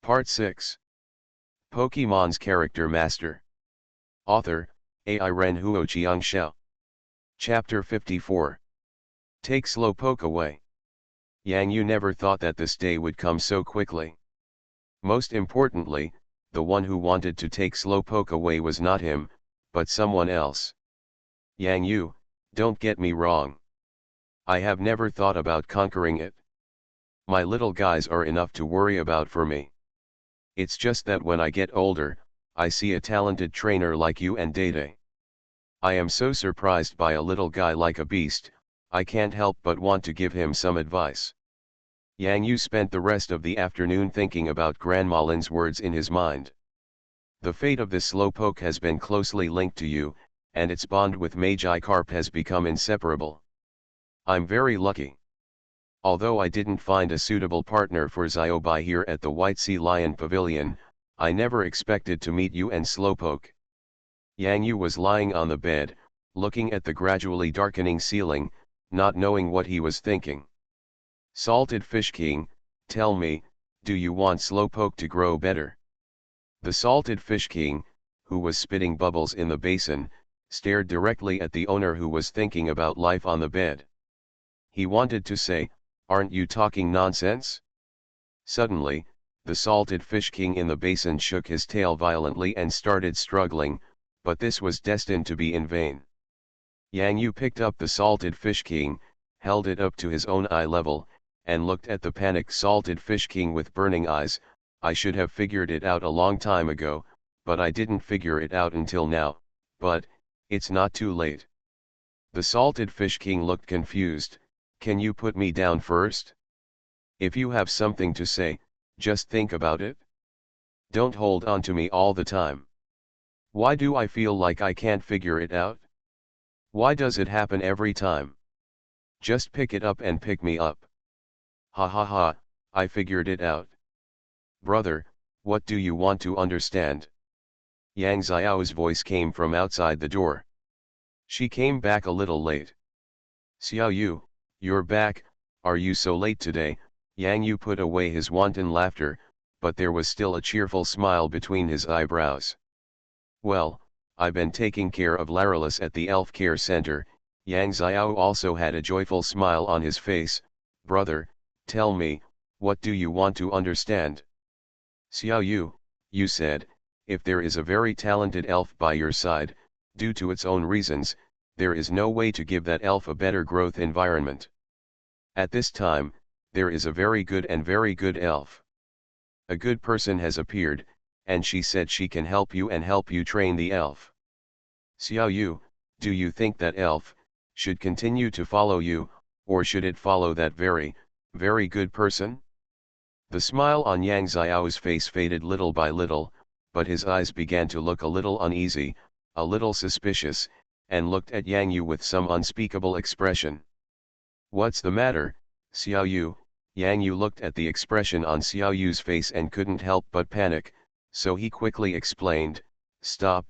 Part 6. Pokemon's Character Master. Author, Ai Ren Huo Xiangxiao. Chapter 54. Take Slowpoke away. Yang Yu never thought that this day would come so quickly. Most importantly, the one who wanted to take Slowpoke away was not him, but someone else. Yang Yu, don't get me wrong. I have never thought about conquering it. My little guys are enough to worry about for me. It's just that when I get older, I see a talented trainer like you and Dede. I am so surprised by a little guy like a beast, I can't help but want to give him some advice. Yang Yu spent the rest of the afternoon thinking about Grandma Lin's words in his mind. The fate of this Slowpoke has been closely linked to you, and its bond with Magikarp has become inseparable. I'm very lucky. Although I didn't find a suitable partner for Xiaobai here at the White Sea Lion Pavilion, I never expected to meet you and Slowpoke. Yang Yu was lying on the bed, looking at the gradually darkening ceiling, not knowing what he was thinking. Salted Fish King, tell me, do you want Slowpoke to grow better? The Salted Fish King, who was spitting bubbles in the basin, stared directly at the owner who was thinking about life on the bed. He wanted to say, "Aren't you talking nonsense?" Suddenly, the Salted Fish King in the basin shook his tail violently and started struggling, but this was destined to be in vain. Yang Yu picked up the Salted Fish King, held it up to his own eye level, and looked at the panicked Salted Fish King with burning eyes. I should have figured it out a long time ago, but I didn't figure it out until now, but, it's not too late. The Salted Fish King looked confused. Can you put me down first? If you have something to say, just think about it. Don't hold on to me all the time. Why do I feel like I can't figure it out? Why does it happen every time? Just pick it up and pick me up. Ha ha ha, I figured it out. Brother, what do you want to understand? Yang Xiao's voice came from outside the door. She came back a little late. Xiao Yu, you're back, are you so late today? Yang Yu put away his wanton laughter, but there was still a cheerful smile between his eyebrows. Well, I've been taking care of Laralus at the Elf Care Center. Yang Xiao also had a joyful smile on his face. Brother, tell me, what do you want to understand? Xiao Yu, you said, if there is a very talented elf by your side, due to its own reasons, there is no way to give that elf a better growth environment. At this time, there is a very good elf. A good person has appeared, and she said she can help you and help you train the elf. Xiao Yu, do you think that elf should continue to follow you, or should it follow that very good person? The smile on Yang Xiao's face faded little by little, but his eyes began to look a little uneasy, a little suspicious, and looked at Yang Yu with some unspeakable expression. What's the matter, Xiao Yu? Yang Yu looked at the expression on Xiao Yu's face and couldn't help but panic, so he quickly explained, Stop,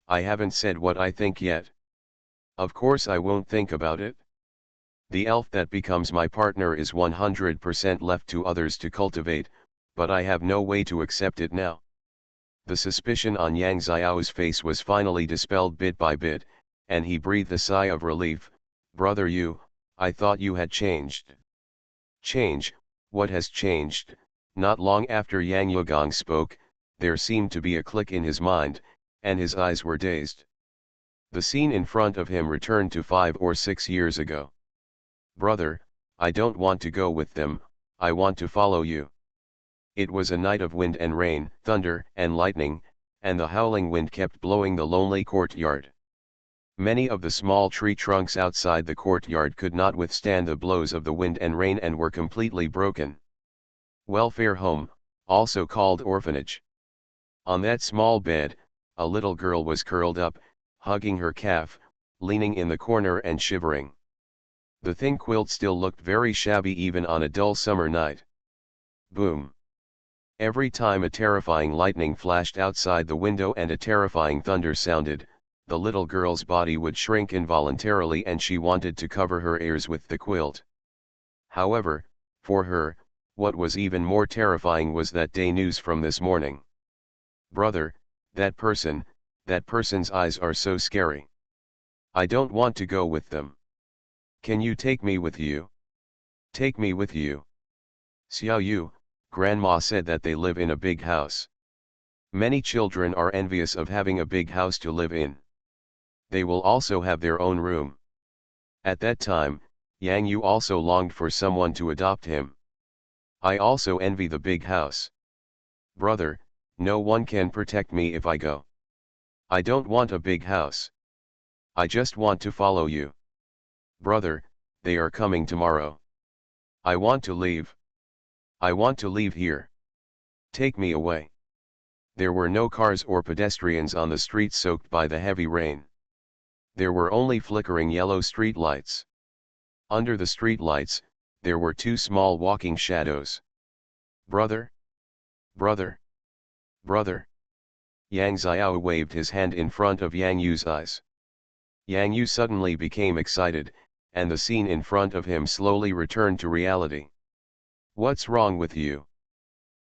I haven't said what I think yet. Of course I won't think about it. The elf that becomes my partner is 100% left to others to cultivate, but I have no way to accept it now. The suspicion on Yang Xiao's face was finally dispelled bit by bit, and he breathed a sigh of relief. Brother Yu, I thought you had changed. Change, what has changed? Not long after Yang Yugong spoke, there seemed to be a click in his mind, and his eyes were dazed. The scene in front of him returned to 5 or 6 years ago. Brother, I don't want to go with them, I want to follow you. It was a night of wind and rain, thunder and lightning, and the howling wind kept blowing the lonely courtyard. Many of the small tree trunks outside the courtyard could not withstand the blows of the wind and rain and were completely broken. Welfare home, also called orphanage. On that small bed, a little girl was curled up, hugging her calf, leaning in the corner and shivering. The thin quilt still looked very shabby even on a dull summer night. Boom. Every time a terrifying lightning flashed outside the window and a terrifying thunder sounded, the little girl's body would shrink involuntarily and she wanted to cover her ears with the quilt. However, for her, What was even more terrifying was that day news from this morning. Brother, that person's eyes are so scary. I don't want to go with them. Can you take me with you? Take me with you. Xiao Yu, Grandma said that they live in a big house. Many children are envious of having a big house to live in. They will also have their own room. At that time, Yang Yu also longed for someone to adopt him. I also envy the big house. Brother, no one can protect me if I go. I don't want a big house. I just want to follow you. Brother, they are coming tomorrow. I want to leave. I want to leave here. Take me away. There were no cars or pedestrians on the streets soaked by the heavy rain. There were only flickering yellow street lights. Under the street lights, there were two small walking shadows. Brother? Brother? Brother? Yang Xiao waved his hand in front of Yang Yu's eyes. Yang Yu suddenly became excited, and the scene in front of him slowly returned to reality. What's wrong with you?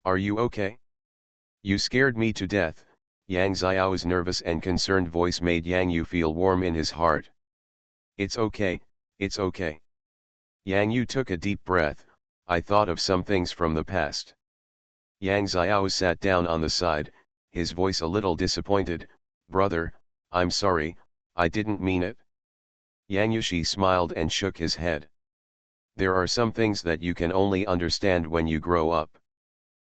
Are you okay? You scared me to death. Yang Xiao's nervous and concerned voice made Yang Yu feel warm in his heart. It's okay, it's okay. Yang Yu took a deep breath. I thought of some things from the past. Yang Xiao sat down on the side, his voice a little disappointed. Brother, I'm sorry, I didn't mean it. Yang Yushi smiled and shook his head. There are some things that you can only understand when you grow up.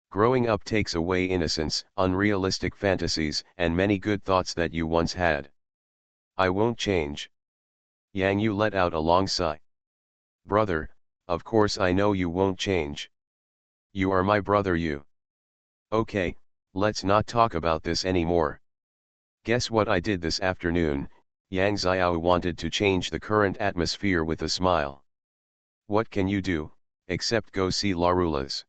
Growing up takes away innocence, unrealistic fantasies, and many good thoughts that you once had. I won't change. Yang Yu let out a long sigh. Brother, of course I know you won't change. You are my brother you. Okay, let's not talk about this anymore. Guess what I did this afternoon? Yang Xiao wanted to change the current atmosphere with a smile. What can you do, except go see Larulas?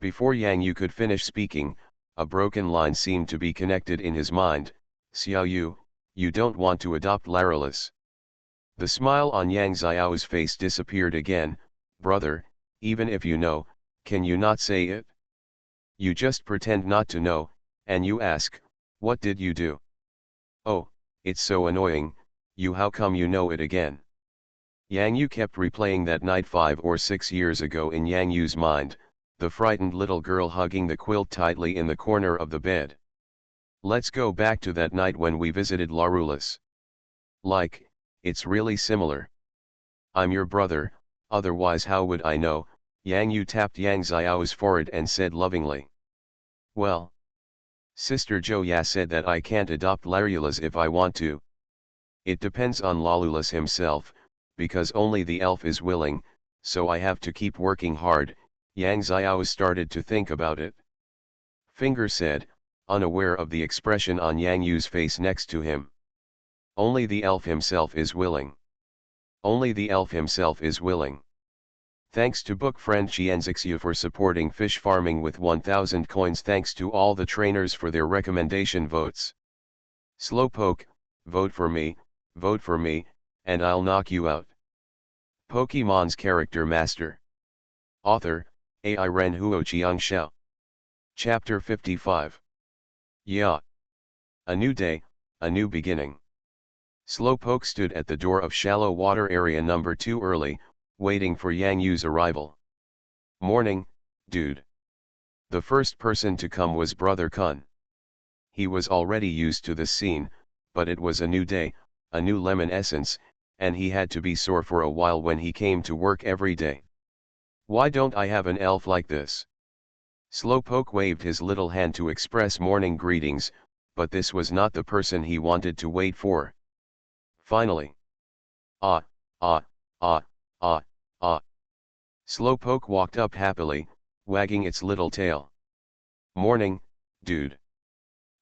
Before Yang Yu could finish speaking, a broken line seemed to be connected in his mind. Xiao Yu, you don't want to adopt Larulas. The smile on Yang Xiao's face disappeared again. Brother, even if you know, can you not say it? You just pretend not to know, and you ask, what did you do? Oh, it's so annoying, you how come you know it again? Yang Yu kept replaying that night 5 or 6 years ago in Yang Yu's mind, the frightened little girl hugging the quilt tightly in the corner of the bed. Let's go back to that night when we visited Larulas. Like, it's really similar. I'm your brother, otherwise how would I know? Yang Yu tapped Yang Xiao's forehead and said lovingly. Well, Sister Joya said that I can't adopt Larulas if I want to. It depends on Larulas himself, because only the elf is willing, so I have to keep working hard. Yang Xiao started to think about it. Finger said, unaware of the expression on Yang Yu's face next to him. Only the elf himself is willing. Only the elf himself is willing. Thanks to book friend Xianzixia for supporting fish farming with 1000 coins. Thanks to all the trainers for their recommendation votes. Slowpoke, vote for me, and I'll knock you out. Pokemon's Character Master. Author, AI Ren Huo Xiangxiao. Chapter 55. Yeah. A new day, a new beginning. Slowpoke stood at the door of shallow water area number 2 early, waiting for Yang Yu's arrival. Morning, dude. The first person to come was Brother Kun. He was already used to this scene, but it was a new day, a new lemon essence, and he had to be sore for a while when he came to work every day. Why don't I have an elf like this? Slowpoke waved his little hand to express morning greetings, but this was not the person he wanted to wait for. Finally. Ah, ah, ah, ah, ah. Slowpoke walked up happily, wagging its little tail. Morning, dude.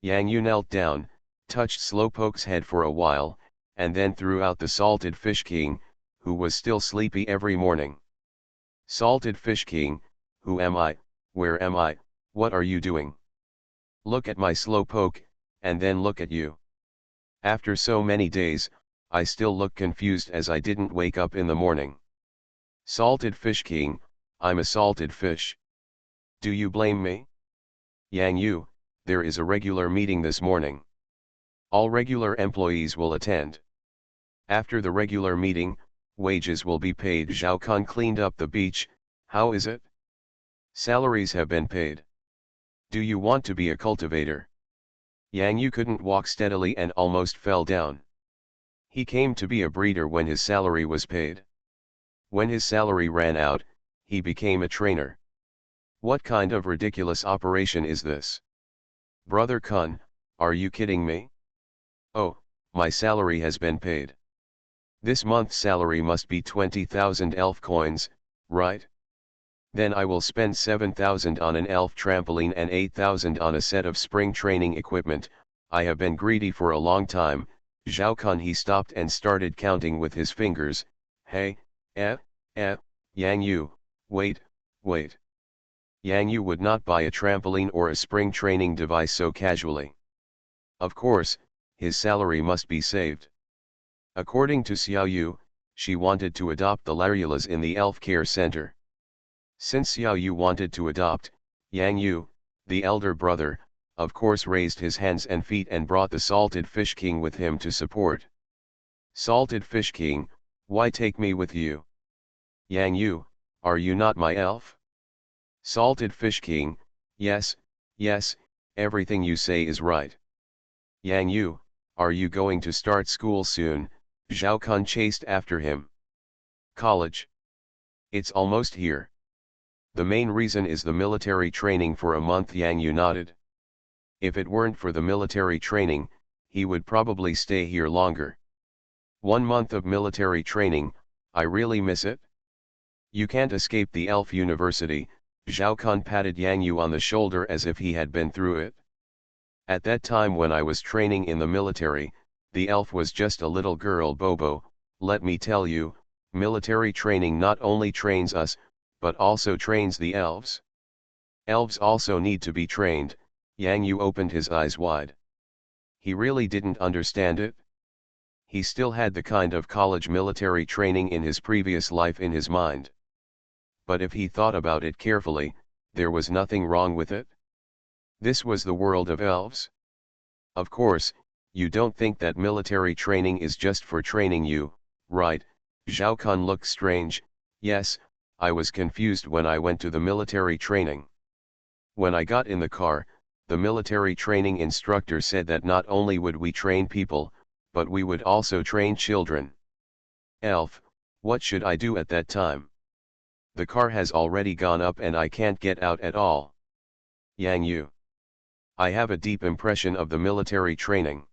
Yang Yu knelt down, touched Slowpoke's head for a while, and then threw out the Salted Fish King, who was still sleepy every morning. Salted Fish King, who am I, where am I, what are you doing? Look at my Slowpoke, and then look at you. After so many days, I still look confused as I didn't wake up in the morning. Salted Fish King, I'm a salted fish. Do you blame me? Yang Yu, there is a regular meeting this morning. All regular employees will attend. After the regular meeting, wages will be paid. Zhao Kun cleaned up the beach. How is it? Salaries have been paid. Do you want to be a cultivator? Yang Yu couldn't walk steadily and almost fell down. He came to be a breeder when his salary was paid. When his salary ran out, he became a trainer. What kind of ridiculous operation is this? Brother Kun, are you kidding me? Oh, my salary has been paid. This month's salary must be 20,000 elf coins, right? Then I will spend 7,000 on an elf trampoline and 8,000 on a set of spring training equipment. I have been greedy for a long time. Zhao Kun, he stopped and started counting with his fingers. Hey, Yang Yu, wait. Yang Yu would not buy a trampoline or a spring training device so casually. Of course, his salary must be saved. According to Xiao Yu, she wanted to adopt the Larulas in the Elf Care Center. Since Xiao Yu wanted to adopt, Yang Yu, the elder brother, of course raised his hands and feet and brought the Salted Fish King with him to support. Salted Fish King, why take me with you? Yang Yu, are you not my elf? Salted Fish King, yes, everything you say is right. Yang Yu, are you going to start school soon? Zhao Kun chased after him. College. It's almost here. The main reason is the military training for a month. Yang Yu nodded. If it weren't for the military training, he would probably stay here longer. 1 month of military training, I really miss it. You can't escape the elf university. Zhao Kun patted Yang Yu on the shoulder as if he had been through it. At that time when I was training in the military, the elf was just a little girl. Bobo, let me tell you, military training not only trains us, but also trains the elves. Elves also need to be trained. Yang Yu opened his eyes wide. He really didn't understand it. He still had the kind of college military training in his previous life in his mind. But if he thought about it carefully, there was nothing wrong with it. This was the world of elves. Of course, you don't think that military training is just for training you, right? Zhao Kun looked strange. Yes, I was confused when I went to the military training. When I got in the car, the military training instructor said that not only would we train people, but we would also train children. Elf, what should I do at that time? The car has already gone up and I can't get out at all. Yang Yu. I have a deep impression of the military training.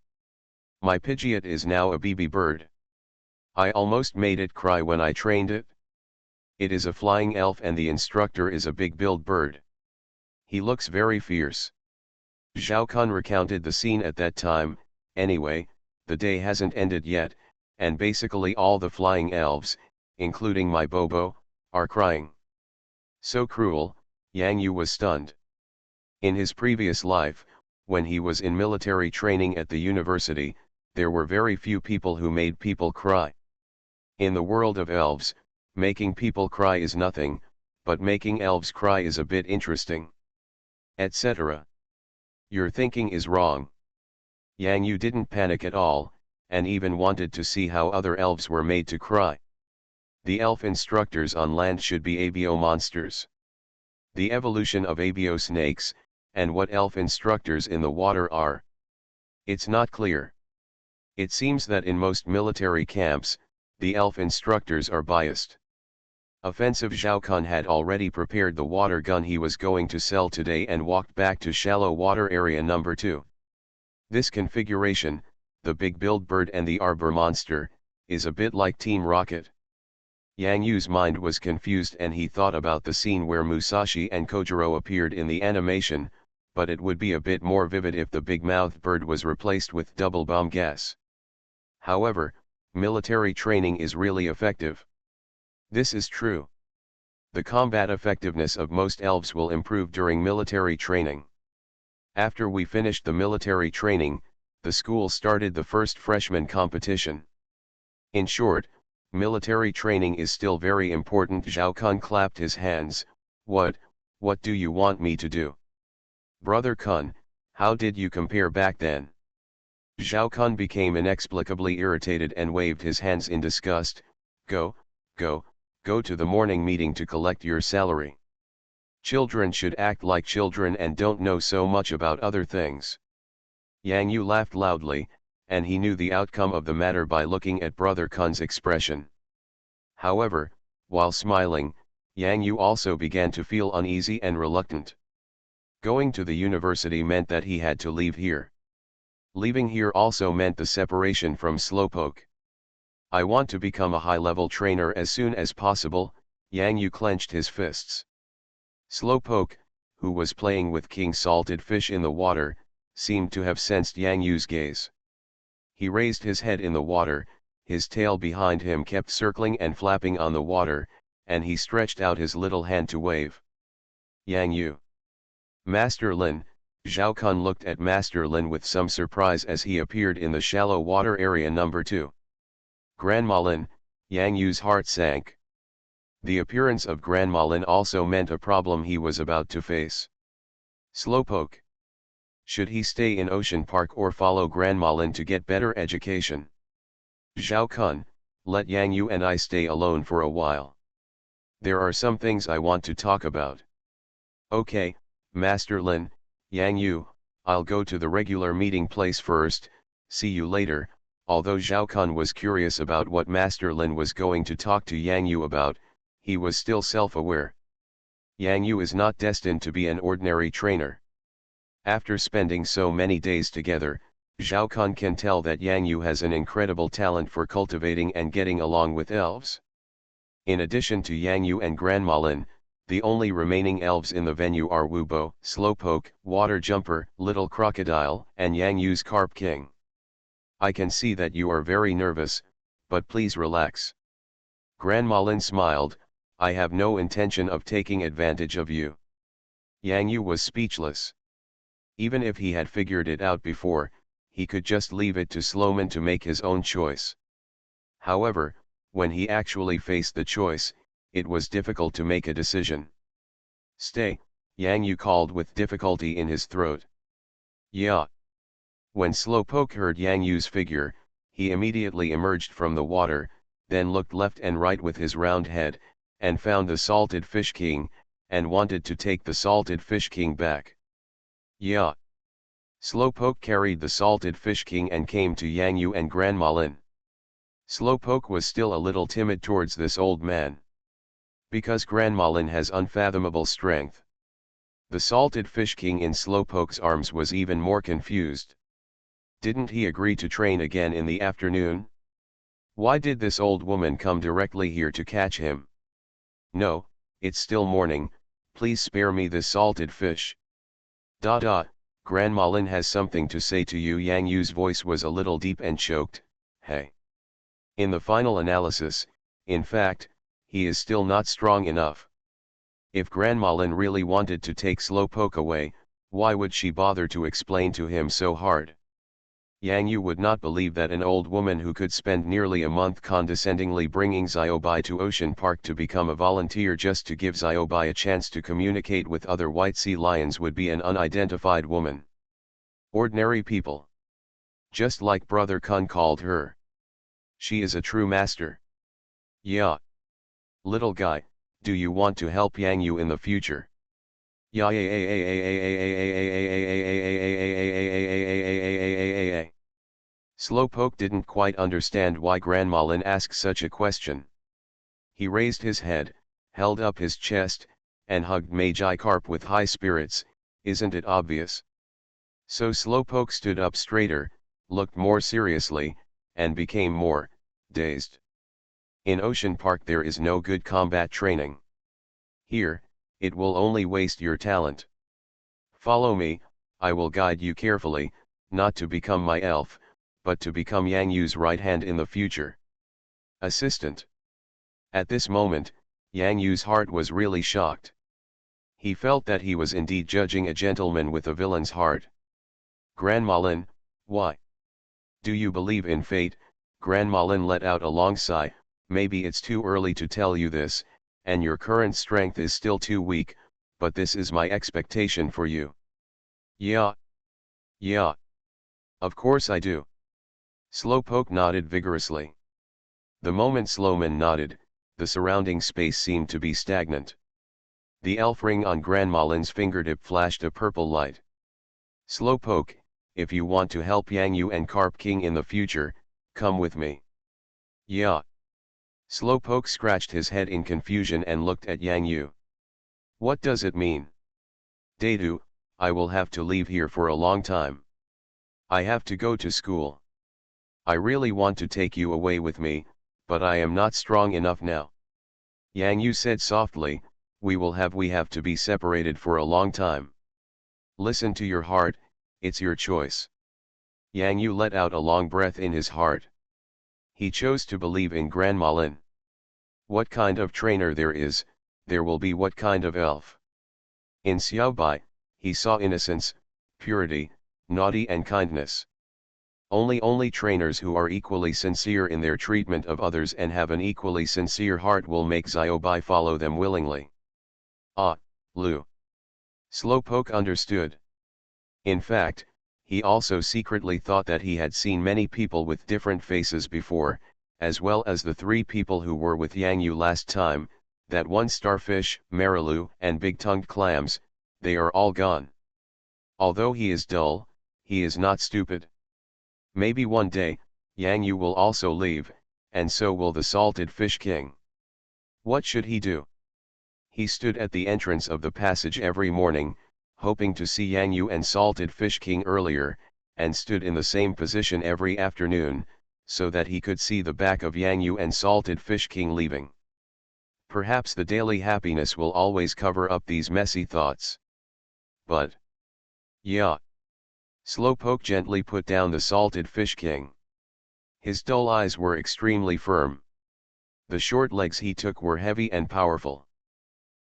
My Pidgeot is now a baby bird. I almost made it cry when I trained it. It is a flying elf and the instructor is a big-billed bird. He looks very fierce. Zhao Kun recounted the scene at that time. Anyway, the day hasn't ended yet, and basically all the flying elves, including my Bobo, are crying. So cruel. Yang Yu was stunned. In his previous life, when he was in military training at the university, there were very few people who made people cry. In the world of elves, making people cry is nothing, but making elves cry is a bit interesting. Etc. Your thinking is wrong. Yang Yu didn't panic at all, and even wanted to see how other elves were made to cry. The elf instructors on land should be ABO monsters. The evolution of ABO snakes, and what elf instructors in the water are. It's not clear. It seems that in most military camps, the elf instructors are biased. Offensive. Zhao Kun had already prepared the water gun he was going to sell today and walked back to shallow water area number 2. This configuration, the big-billed bird and the arbor monster, is a bit like Team Rocket. Yang Yu's mind was confused and he thought about the scene where Musashi and Kojiro appeared in the animation, but it would be a bit more vivid if the big-mouthed bird was replaced with double bomb gas. However, military training is really effective. This is true. The combat effectiveness of most elves will improve during military training. After we finished the military training, the school started the first freshman competition. In short, Military training is still very important. Zhao Kun clapped his hands. What do you want me to do? Brother Kun, how did you compare back then? Zhao Kun became inexplicably irritated and waved his hands in disgust. Go to the morning meeting to collect your salary. Children should act like children and don't know so much about other things. Yang Yu laughed loudly, and he knew the outcome of the matter by looking at Brother Kun's expression. However, while smiling, Yang Yu also began to feel uneasy and reluctant. Going to the university meant that he had to leave here. Leaving here also meant the separation from Slowpoke. I want to become a high-level trainer as soon as possible. Yang Yu clenched his fists. Slowpoke, who was playing with King Salted Fish in the water, seemed to have sensed Yang Yu's gaze. He raised his head in the water, his tail behind him kept circling and flapping on the water, and he stretched out his little hand to wave. Yang Yu. Master Lin. Zhao Kun looked at Master Lin with some surprise as he appeared in the shallow water area number 2. Grandma Lin. Yang Yu's heart sank. The appearance of Grandma Lin also meant a problem he was about to face. Slowpoke. Should he stay in Ocean Park or follow Grandma Lin to get better education? Zhao Kun, let Yang Yu and I stay alone for a while. There are some things I want to talk about. Okay, Master Lin. Yang Yu, I'll go to the regular meeting place first, see you later. Although Zhao Kun was curious about what Master Lin was going to talk to Yang Yu about, he was still self-aware. Yang Yu is not destined to be an ordinary trainer. After spending so many days together, Zhao Kun can tell that Yang Yu has an incredible talent for cultivating and getting along with elves. In addition to Yang Yu and Grandma Lin, the only remaining elves in the venue are Wubo, Slowpoke, Water Jumper, Little Crocodile, and Yang Yu's Carp King. I can see that you are very nervous, but please relax. Grandma Lin smiled. I have no intention of taking advantage of you. Yang Yu was speechless. Even if he had figured it out before, he could just leave it to Slowman to make his own choice. However, when he actually faced the choice, it was difficult to make a decision. Stay, Yang Yu called with difficulty in his throat. Yeah. When Slowpoke heard Yang Yu's figure, he immediately emerged from the water, then looked left and right with his round head, and found the Salted Fish King, and wanted to take the Salted Fish King back. Yeah. Slowpoke carried the Salted Fish King and came to Yang Yu and Grandma Lin. Slowpoke was still a little timid towards this old man. Because Grandma Lin has unfathomable strength. The Salted Fish King in Slowpoke's arms was even more confused. Didn't he agree to train again in the afternoon? Why did this old woman come directly here to catch him? No, it's still morning, please spare me this salted fish. Grandma Lin has something to say to you. Yang Yu's voice was a little deep and choked. Hey. In the final analysis, in fact, he is still not strong enough. If Grandma Lin really wanted to take Slowpoke away, why would she bother to explain to him so hard? Yang Yu would not believe that an old woman who could spend nearly a month condescendingly bringing Xiaobai to Ocean Park to become a volunteer just to give Xiaobai a chance to communicate with other white sea lions would be an unidentified woman. Ordinary people. Just like Brother Kun called her. She is a true master. Yeah. Little guy, do you want to help Yang Yu in the future? Yeah. Slowpoke didn't quite understand why Grandma Lin asked such a question. He raised his head, held up his chest, and hugged Magikarp with high spirits. Isn't it obvious? So Slowpoke stood up straighter, looked more seriously, and became more dazed. In Ocean Park there is no good combat training. Here, it will only waste your talent. Follow me, I will guide you carefully, not to become my elf, but to become Yang Yu's right hand in the future. Assistant. At this moment, Yang Yu's heart was really shocked. He felt that he was indeed judging a gentleman with a villain's heart. Grandma Lin, why? Do you believe in fate? Grandma Lin let out a long sigh. maybe it's too early to tell you this, and your current strength is still too weak, but this is my expectation for you. Yeah. Yeah. Of course I do. Slowpoke nodded vigorously. The moment Slowman nodded, the surrounding space seemed to be stagnant. The elf ring on Grandma Lin's fingertip flashed a purple light. Slowpoke, if you want to help Yang Yu and Carp King in the future, come with me. Yeah. Slowpoke scratched his head in confusion and looked at Yang Yu. What does it mean? Dadu, I will have to leave here for a long time. I have to go to school. I really want to take you away with me, but I am not strong enough now. Yang Yu said softly, we have to be separated for a long time. Listen to your heart, it's your choice. Yang Yu let out a long breath in his heart. He chose to believe in Grandma Lin. What kind of trainer there is, there will be what kind of elf. In Xiaobai, he saw innocence, purity, naughty and kindness. Only trainers who are equally sincere in their treatment of others and have an equally sincere heart will make Xiaobai follow them willingly. Ah, Lu. Slowpoke understood. In fact, he also secretly thought that he had seen many people with different faces before, as well as the three people who were with Yang Yu last time, that one starfish, Marilu, and big-tongued clams, they are all gone. Although he is dull, he is not stupid. Maybe one day, Yang Yu will also leave, and so will the Salted Fish King. What should he do? He stood at the entrance of the passage every morning, hoping to see Yang Yu and Salted Fish King earlier, and stood in the same position every afternoon, so that he could see the back of Yang Yu and Salted Fish King leaving. Perhaps the daily happiness will always cover up these messy thoughts. But... yeah. Slowpoke gently put down the Salted Fish King. His dull eyes were extremely firm. The short legs he took were heavy and powerful.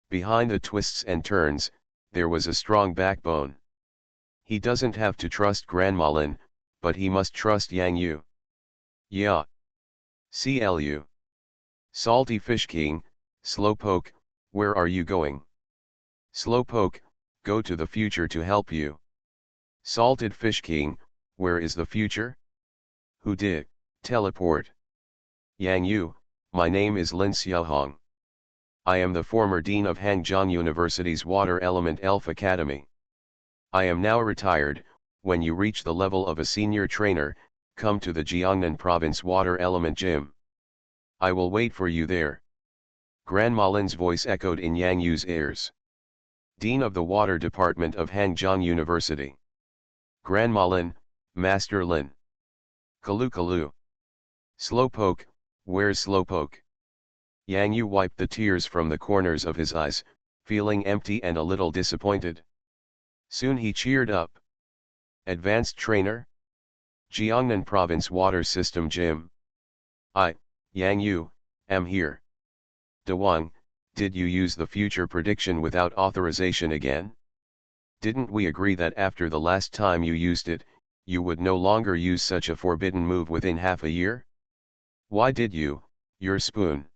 Behind the twists and turns, there was a strong backbone. He doesn't have to trust Grandma Lin, but he must trust Yang Yu. Yeah. CLU. Salty Fish King, Slowpoke, where are you going? Slowpoke, go to the future to help you. Salted Fish King, where is the future? Who did teleport? Yang Yu, my name is Lin Xiaohong. I am the former dean of Hangzhou University's Water Element Elf Academy. I am now retired. When you reach the level of a senior trainer, come to the Jiangnan Province Water Element Gym. I will wait for you there. Grandma Lin's voice echoed in Yang Yu's ears. Dean of the Water Department of Hangzhou University. Grandma Lin, Master Lin. Kalu Kalu. Slowpoke, where's Slowpoke? Yang Yu wiped the tears from the corners of his eyes, feeling empty and a little disappointed. Soon he cheered up. Advanced Trainer? Jiangnan Province Water System Gym. I, Yang Yu, am here. Dawang, did you use the future prediction without authorization again? Didn't we agree that after the last time you used it, you would no longer use such a forbidden move within half a year? Why did you, your spoon?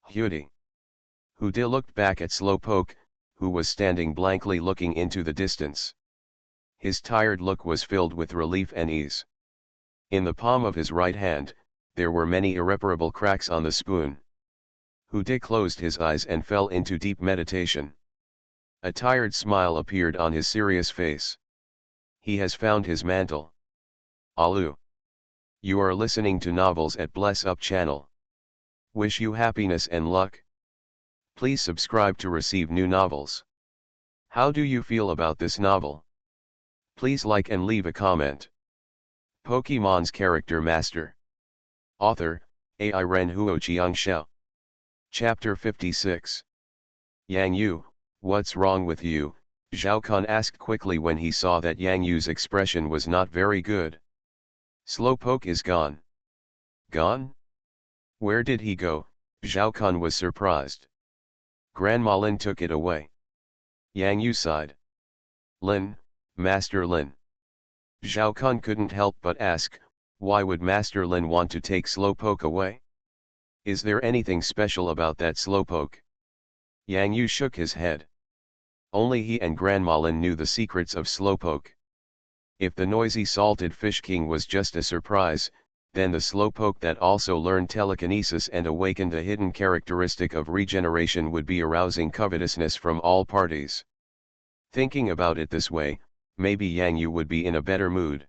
Hudi. Hudi looked back at Slowpoke, who was standing blankly looking into the distance. His tired look was filled with relief and ease. In the palm of his right hand, there were many irreparable cracks on the spoon. Hudi closed his eyes and fell into deep meditation. A tired smile appeared on his serious face. He has found his mantle. Alu. You are listening to novels at Bless Up channel. Wish you happiness and luck. Please subscribe to receive new novels. How do you feel about this novel? Please like and leave a comment. Pokemon's Character Master. Author, AI Renhuo Xiangxiao. Chapter 56. Yang Yu, what's wrong with you? Zhao Kun asked quickly when he saw that Yang Yu's expression was not very good. Slowpoke is gone. Gone? Where did he go? Zhao Kun was surprised. Grandma Lin took it away. Yang Yu sighed. Lin, Master Lin. Zhao Kun couldn't help but ask, why would Master Lin want to take Slowpoke away? Is there anything special about that slowpoke? Yang Yu shook his head. Only he and Grandma Lin knew the secrets of slowpoke. If the noisy salted fish king was just a surprise, then the slowpoke that also learned telekinesis and awakened a hidden characteristic of regeneration would be arousing covetousness from all parties. Thinking about it this way, maybe Yang Yu would be in a better mood.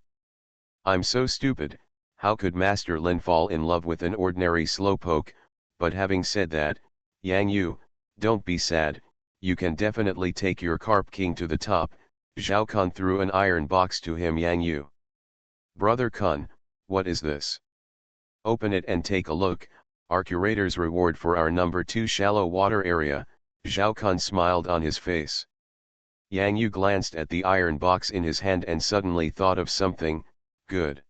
I'm so stupid, how could Master Lin fall in love with an ordinary slowpoke? But having said that, Yang Yu, don't be sad, you can definitely take your Carp King to the top. Zhao Kun threw an iron box to him. Yang Yu. Brother Kun, what is this? Open it and take a look, our curator's reward for our number 2 shallow water area. Zhao Kun smiled on his face. Yang Yu glanced at the iron box in his hand and suddenly thought of something. Good.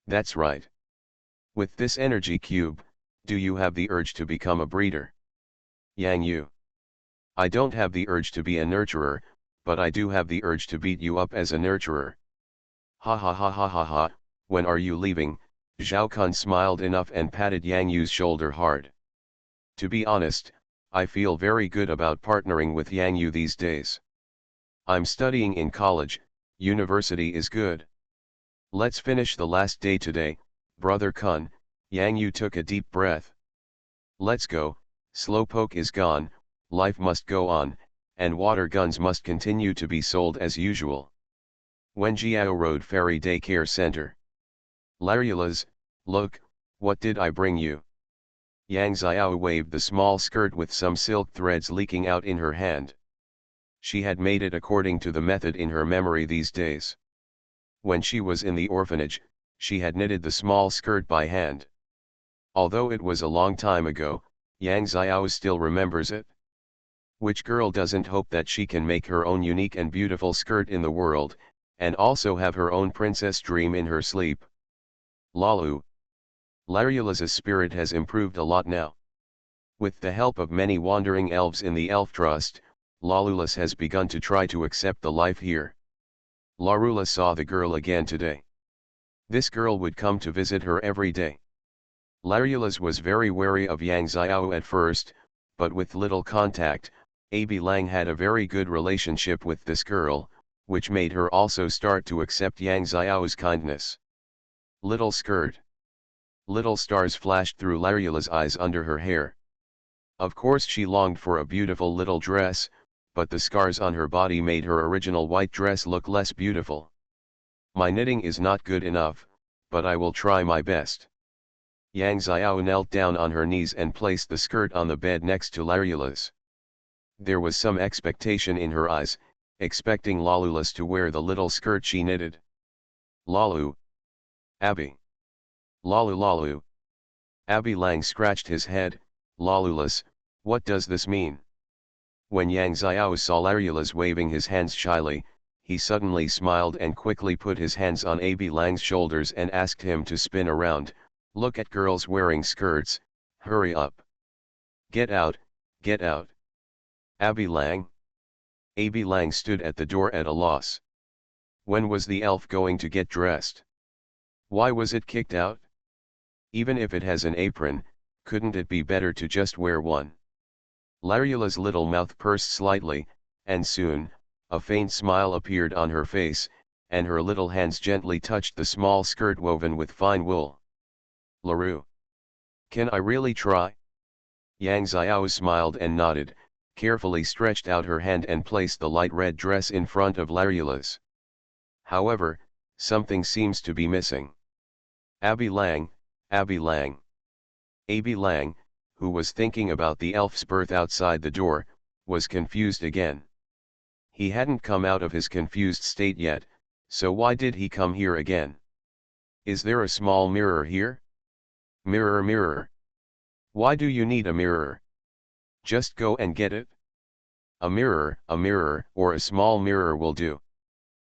That's right. With this energy cube, do you have the urge to become a breeder? Yang Yu. I don't have the urge to be a nurturer, but I do have the urge to beat you up as a nurturer. Ha ha ha ha ha ha, when are you leaving? Zhao Kun smiled enough and patted Yang Yu's shoulder hard. To be honest, I feel very good about partnering with Yang Yu these days. I'm studying in college, university is good. Let's finish the last day today, Brother Kun. Yang Yu took a deep breath. Let's go, slowpoke is gone, life must go on, and water guns must continue to be sold as usual. Wenjiao Road Ferry Daycare Center. Larulas, look, what did I bring you? Yang Xiao waved the small skirt with some silk threads leaking out in her hand. She had made it according to the method in her memory these days. When she was in the orphanage, she had knitted the small skirt by hand. Although it was a long time ago, Yang Xiao still remembers it. Which girl doesn't hope that she can make her own unique and beautiful skirt in the world, and also have her own princess dream in her sleep? Lalu. Larula's spirit has improved a lot now. With the help of many wandering elves in the Elf Trust, Larulus has begun to try to accept the life here. Larula saw the girl again today. This girl would come to visit her every day. Larula's was very wary of Yang Xiao at first, but with little contact, Abi Lang had a very good relationship with this girl, which made her also start to accept Yang Xiao's kindness. Little skirt. Little stars flashed through Larula's eyes under her hair. Of course she longed for a beautiful little dress, but the scars on her body made her original white dress look less beautiful. My knitting is not good enough, but I will try my best. Yang Xiao knelt down on her knees and placed the skirt on the bed next to Larula's. There was some expectation in her eyes, expecting Larula's to wear the little skirt she knitted. Lalu. Abi. Lalu. Abi Lang scratched his head. Larula's, what does this mean? When Yang Xiao saw Larula's waving his hands shyly, he suddenly smiled and quickly put his hands on Abi Lang's shoulders and asked him to spin around. Look at girls wearing skirts, hurry up. Get out, get out. Abi Lang? Abi Lang stood at the door at a loss. When was the elf going to get dressed? Why was it kicked out? Even if it has an apron, couldn't it be better to just wear one? Larula's little mouth pursed slightly, and soon, a faint smile appeared on her face, and her little hands gently touched the small skirt woven with fine wool. Laru. Can I really try? Yang Xiao smiled and nodded, carefully stretched out her hand and placed the light red dress in front of Larula's. However, something seems to be missing. Abi Lang, Abi Lang. Abi Lang, who was thinking about the elf's birth outside the door, was confused again. He hadn't come out of his confused state yet, so why did he come here again? Is there a small mirror here? Mirror, mirror. Why do you need a mirror? Just go and get it. A mirror, or a small mirror will do.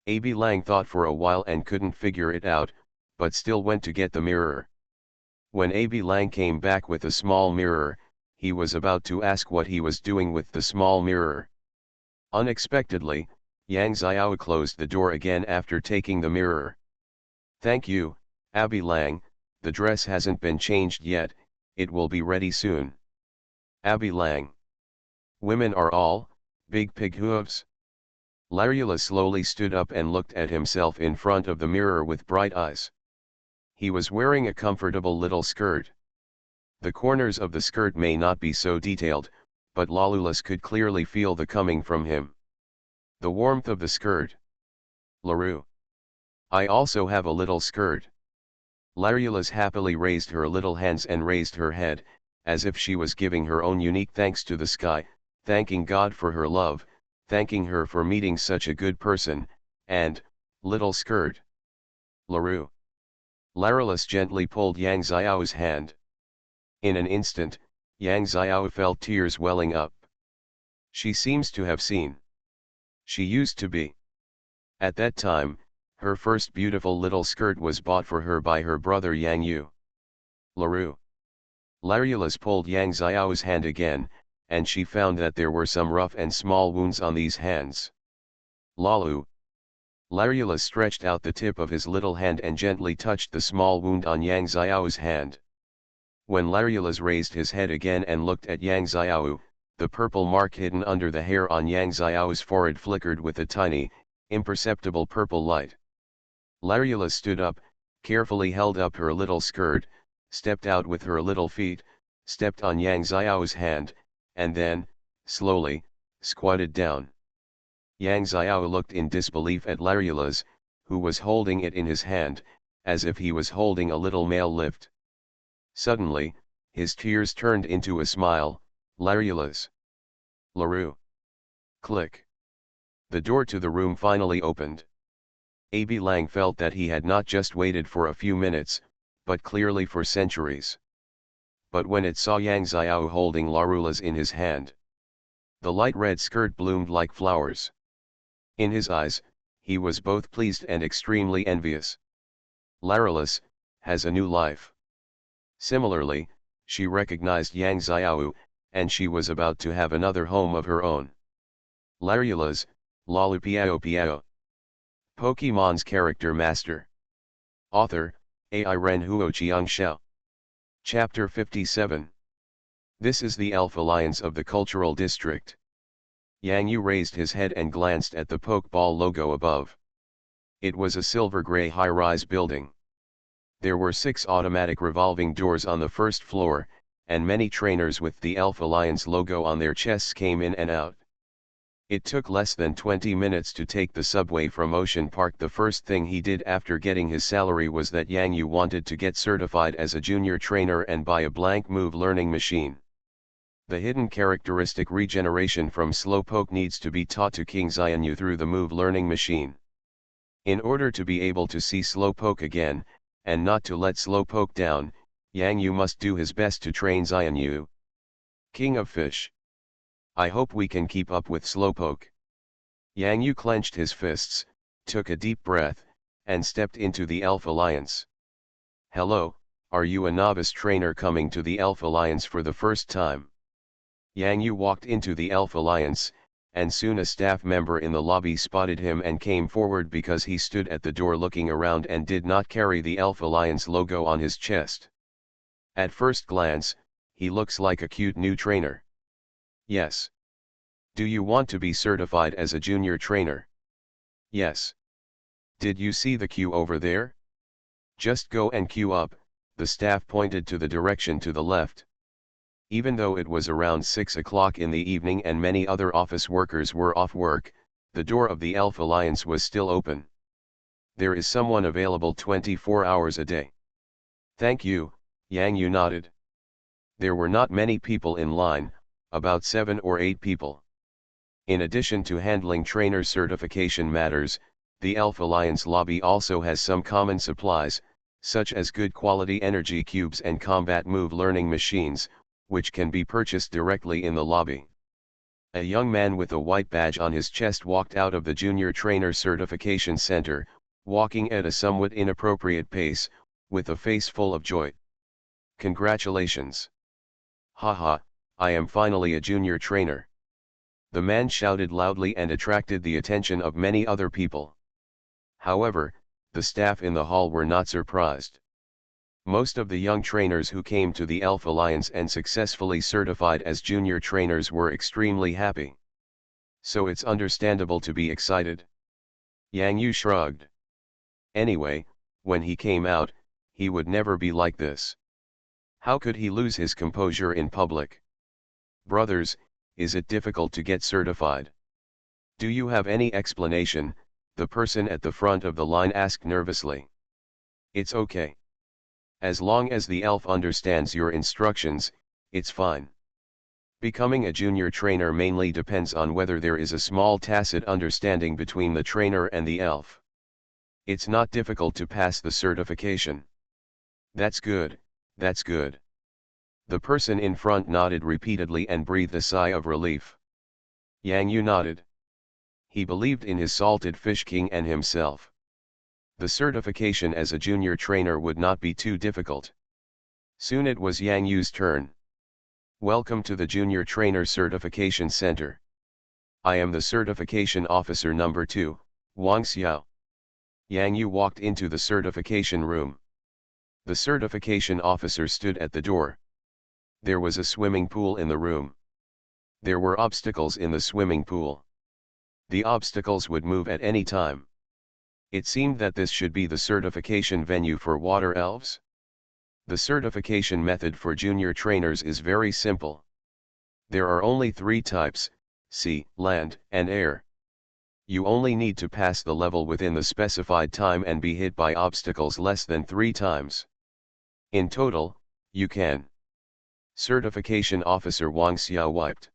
Abi Lang thought for a while and couldn't figure it out, but still went to get the mirror. When Abi Lang came back with a small mirror, he was about to ask what he was doing with the small mirror. Unexpectedly, Yang Xiao closed the door again after taking the mirror. Thank you, Abi Lang, the dress hasn't been changed yet, it will be ready soon. Abby Lang. Women are all, big pig hooves. Larula slowly stood up and looked at himself in front of the mirror with bright eyes. He was wearing a comfortable little skirt. The corners of the skirt may not be so detailed, but Larula could clearly feel the coming from him. The warmth of the skirt. Laru. I also have a little skirt. Larula happily raised her little hands and raised her head, as if she was giving her own unique thanks to the sky, thanking God for her love, thanking her for meeting such a good person, and, little skirt. Laru. Larula gently pulled Yang Xiao's hand. In an instant, Yang Xiao felt tears welling up. She seems to have seen. She used to be. At that time, her first beautiful little skirt was bought for her by her brother Yang Yu. Laru. Larula pulled Yang Xiao's hand again, and she found that there were some rough and small wounds on these hands. Lalu. Larula stretched out the tip of his little hand and gently touched the small wound on Yang Xiao's hand. When Larula raised his head again and looked at Yang Xiao, the purple mark hidden under the hair on Yang Xiao's forehead flickered with a tiny, imperceptible purple light. Larula stood up, carefully held up her little skirt, stepped out with her little feet, stepped on Yang Xiao's hand, and then, slowly, squatted down. Yang Xiao looked in disbelief at Larula, who was holding it in his hand, as if he was holding a little male lift. Suddenly, his tears turned into a smile. Larula. Laru. Click. The door to the room finally opened. Abby Lang felt that he had not just waited for a few minutes, but clearly for centuries. But when it saw Yang Xiao holding Larula in his hand, the light red skirt bloomed like flowers. In his eyes, he was both pleased and extremely envious. Larula has a new life. Similarly, she recognized Yang Xiao, and she was about to have another home of her own. Larula, Lalu Piao Piao. Pokemon's Character Master. Author, Ai Ren Huo Chiang Xiao. Chapter 57. This is the Elf Alliance of the Cultural District. Yang Yu raised his head and glanced at the Pokeball logo above. It was a silver-gray high-rise building. There were 6 automatic revolving doors on the first floor, and many trainers with the Elf Alliance logo on their chests came in and out. It took less than 20 minutes to take the subway from Ocean Park. The first thing he did after getting his salary was that Yang Yu wanted to get certified as a junior trainer and buy a blank move learning machine. The hidden characteristic regeneration from Slowpoke needs to be taught to King Xianyu through the move learning machine. In order to be able to see Slowpoke again, and not to let Slowpoke down, Yang Yu must do his best to train Xianyu. King of Fish. I hope we can keep up with Slowpoke. Yang Yu clenched his fists, took a deep breath, and stepped into the Elf Alliance. Hello, are you a novice trainer coming to the Elf Alliance for the first time? Yang Yu walked into the Elf Alliance, and soon a staff member in the lobby spotted him and came forward because he stood at the door looking around and did not carry the Elf Alliance logo on his chest. At first glance, he looks like a cute new trainer. Yes. Do you want to be certified as a junior trainer? Yes. Did you see the queue over there? Just go and queue up. The staff pointed to the direction to the left. Even though it was around 6 o'clock in the evening and many other office workers were off work, the door of the Elf Alliance was still open. There is someone available 24 hours a day. Thank you, Yang Yu nodded. There were not many people in line, about 7 or 8 people. In addition to handling trainer certification matters, the Elf Alliance lobby also has some common supplies, such as good quality energy cubes and combat move learning machines, which can be purchased directly in the lobby. A young man with a white badge on his chest walked out of the Junior Trainer Certification Center, walking at a somewhat inappropriate pace, with a face full of joy. Congratulations! Haha, I am finally a junior trainer. The man shouted loudly and attracted the attention of many other people. However, the staff in the hall were not surprised. Most of the young trainers who came to the Elf Alliance and successfully certified as junior trainers were extremely happy. So it's understandable to be excited. Yang Yu shrugged. Anyway, when he came out, he would never be like this. How could he lose his composure in public? Brothers, is it difficult to get certified? Do you have any explanation? The person at the front of the line asked nervously. It's okay. As long as the elf understands your instructions, it's fine. Becoming a junior trainer mainly depends on whether there is a small tacit understanding between the trainer and the elf. It's not difficult to pass the certification. That's good, that's good. The person in front nodded repeatedly and breathed a sigh of relief. Yang Yu nodded. He believed in his salted fish king and himself. The certification as a junior trainer would not be too difficult. Soon it was Yang Yu's turn. Welcome to the Junior Trainer Certification Center. I am the Certification Officer number 2, Wang Xiao. Yang Yu walked into the certification room. The certification officer stood at the door. There was a swimming pool in the room. There were obstacles in the swimming pool. The obstacles would move at any time. It seemed that this should be the certification venue for water elves. The certification method for junior trainers is very simple. There are only 3 types: sea, land, and air. You only need to pass the level within the specified time and be hit by obstacles less than 3 times. In total, you can. Certification Officer Wang Xiao wiped.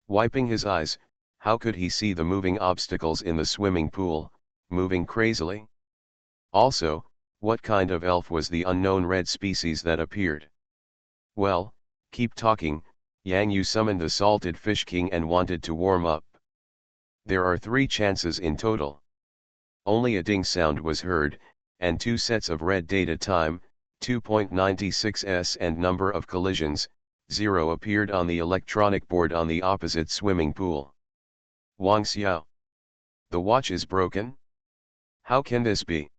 Wiping his eyes, how could he see the moving obstacles in the swimming pool, moving crazily? Also, what kind of elf was the unknown red species that appeared? Well, keep talking. Yang Yu summoned the salted fish king and wanted to warm up. There are 3 chances in total. Only a ding sound was heard, and 2 sets of red data time, 2.96s, and number of collisions, 0, appeared on the electronic board on the opposite swimming pool. Wang Xiao. The watch is broken? How can this be?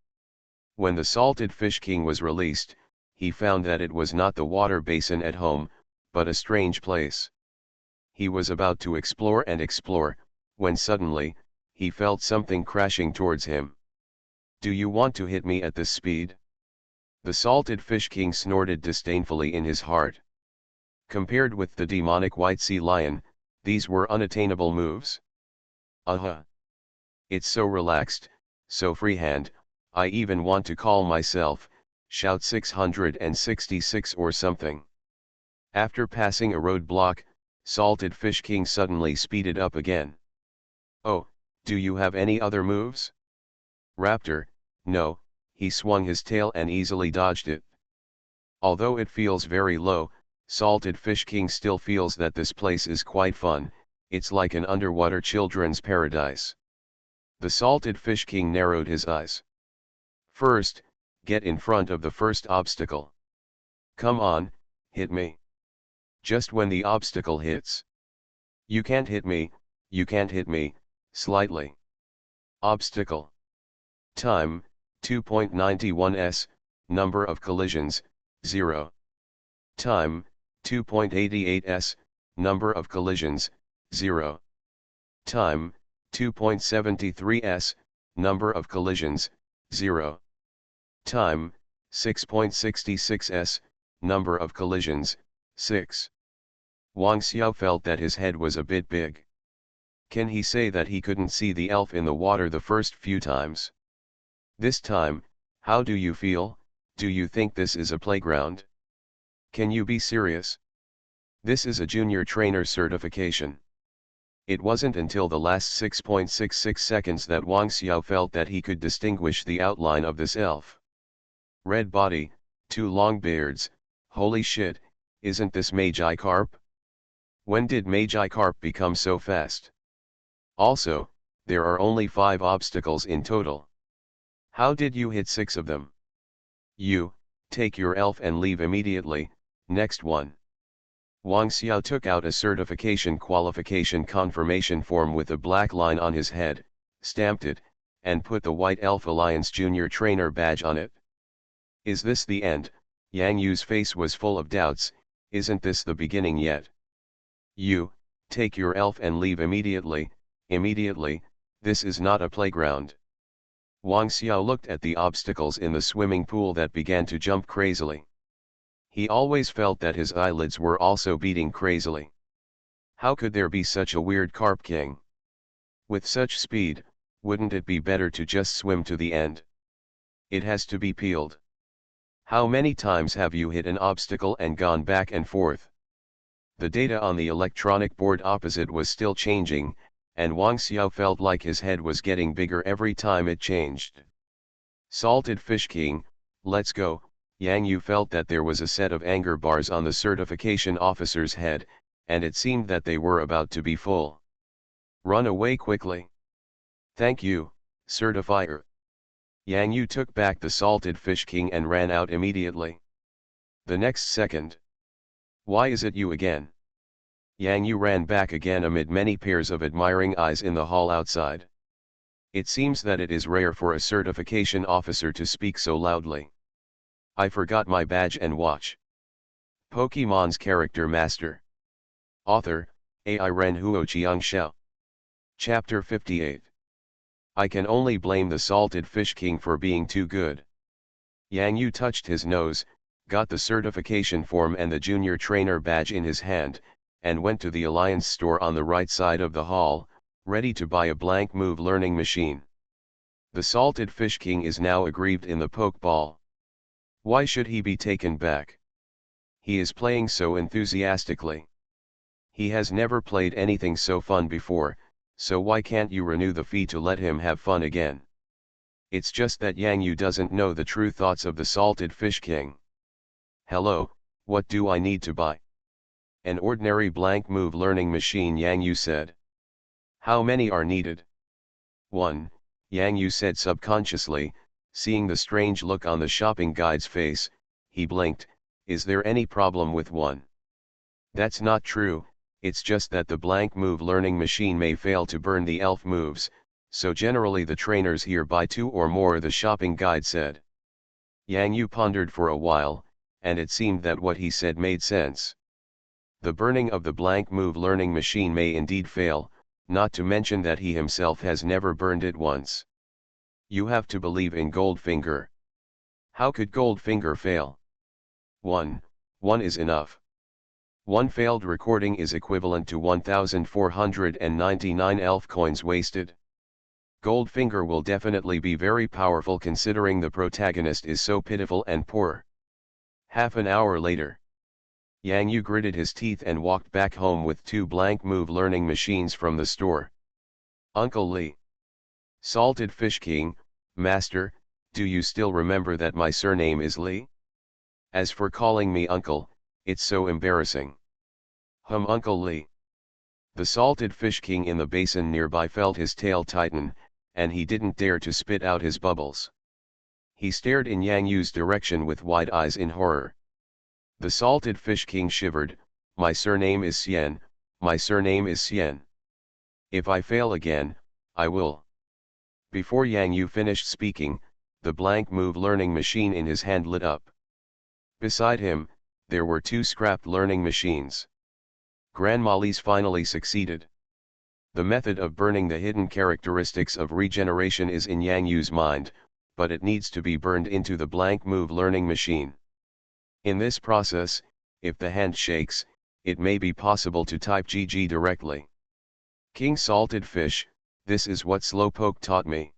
When the salted fish king was released, he found that it was not the water basin at home, but a strange place. He was about to explore and explore, when suddenly, he felt something crashing towards him. Do you want to hit me at this speed? The salted fish king snorted disdainfully in his heart. Compared with the demonic white sea lion, these were unattainable moves. It's so relaxed, so freehand, I even want to call myself, shout 666 or something. After passing a roadblock, Salted Fish King suddenly speeded up again. Oh, do you have any other moves? Raptor, no, he swung his tail and easily dodged it. Although it feels very low, Salted Fish King still feels that this place is quite fun, it's like an underwater children's paradise. The Salted Fish King narrowed his eyes. First, get in front of the first obstacle. Come on, hit me. Just when the obstacle hits. You can't hit me, slightly. Obstacle. Time, 2.91s, number of collisions, 0. Time, 2.88s, number of collisions, 0. Time, 2.73s, number of collisions, 0. Time, 6.66s, number of collisions, 6. Wang Xiao felt that his head was a bit big. Can he say that he couldn't see the elf in the water the first few times? This time, how do you feel? Do you think this is a playground? Can you be serious? This is a junior trainer certification. It wasn't until the last 6.66 seconds that Wang Xiao felt that he could distinguish the outline of this elf. Red body, 2 long beards, holy shit, isn't this Magikarp? When did Magikarp become so fast? Also, there are only 5 obstacles in total. How did you hit 6 of them? You, take your elf and leave immediately. Next one. Wang Xiao took out a certification qualification confirmation form with a black line on his head, stamped it, and put the White Elf Alliance Junior Trainer badge on it. Is this the end? Yang Yu's face was full of doubts. Isn't this the beginning yet? You, take your elf and leave immediately, immediately, this is not a playground. Wang Xiao looked at the obstacles in the swimming pool that began to jump crazily. He always felt that his eyelids were also beating crazily. How could there be such a weird carp king? With such speed, wouldn't it be better to just swim to the end? It has to be peeled. How many times have you hit an obstacle and gone back and forth? The data on the electronic board opposite was still changing, and Wang Xiao felt like his head was getting bigger every time it changed. Salted Fish King, let's go. Yang Yu felt that there was a set of anger bars on the certification officer's head, and it seemed that they were about to be full. Run away quickly. Thank you, certifier. Yang Yu took back the Salted Fish King and ran out immediately. The next second. Why is it you again? Yang Yu ran back again amid many pairs of admiring eyes in the hall outside. It seems that it is rare for a certification officer to speak so loudly. I forgot my badge and watch. Pokemon's Character Master. Author, AI Ren Huo Xiangxiao. Chapter 58. I can only blame the Salted Fish King for being too good. Yang Yu touched his nose, got the certification form and the junior trainer badge in his hand, and went to the Alliance store on the right side of the hall, ready to buy a blank move learning machine. The Salted Fish King is now aggrieved in the Pokeball. Why should he be taken back? He is playing so enthusiastically. He has never played anything so fun before, so why can't you renew the fee to let him have fun again? It's just that Yang Yu doesn't know the true thoughts of the Salted Fish King. Hello, what do I need to buy? An ordinary blank move learning machine, Yang Yu said. How many are needed? 1, Yang Yu said subconsciously, seeing the strange look on the shopping guide's face. He blinked. Is there any problem with 1? That's not true, it's just that the blank move learning machine may fail to burn the elf moves, so generally the trainers here buy 2 or more, the shopping guide said. Yang Yu pondered for a while, and it seemed that what he said made sense. The burning of the blank move learning machine may indeed fail, not to mention that he himself has never burned it once. You have to believe in Goldfinger. How could Goldfinger fail? 1 is enough. 1 failed recording is equivalent to 1,499 elf coins wasted. Goldfinger will definitely be very powerful considering the protagonist is so pitiful and poor. Half an hour later. Yang Yu gritted his teeth and walked back home with 2 blank move learning machines from the store. Uncle Lee. Salted Fish King, Master, do you still remember that my surname is Lee? As for calling me uncle, it's so embarrassing. Uncle Lee. The Salted Fish King in the basin nearby felt his tail tighten, and he didn't dare to spit out his bubbles. He stared in Yang Yu's direction with wide eyes in horror. The Salted Fish King shivered. My surname is Xian, my surname is Xian. If I fail again, I will. Before Yang Yu finished speaking, the blank move learning machine in his hand lit up. Beside him, there were 2 scrapped learning machines. Grandma Lee's finally succeeded. The method of burning the hidden characteristics of regeneration is in Yang Yu's mind, but it needs to be burned into the blank move learning machine. In this process, if the hand shakes, it may be possible to type GG directly. King Salted Fish, this is what Slowpoke taught me.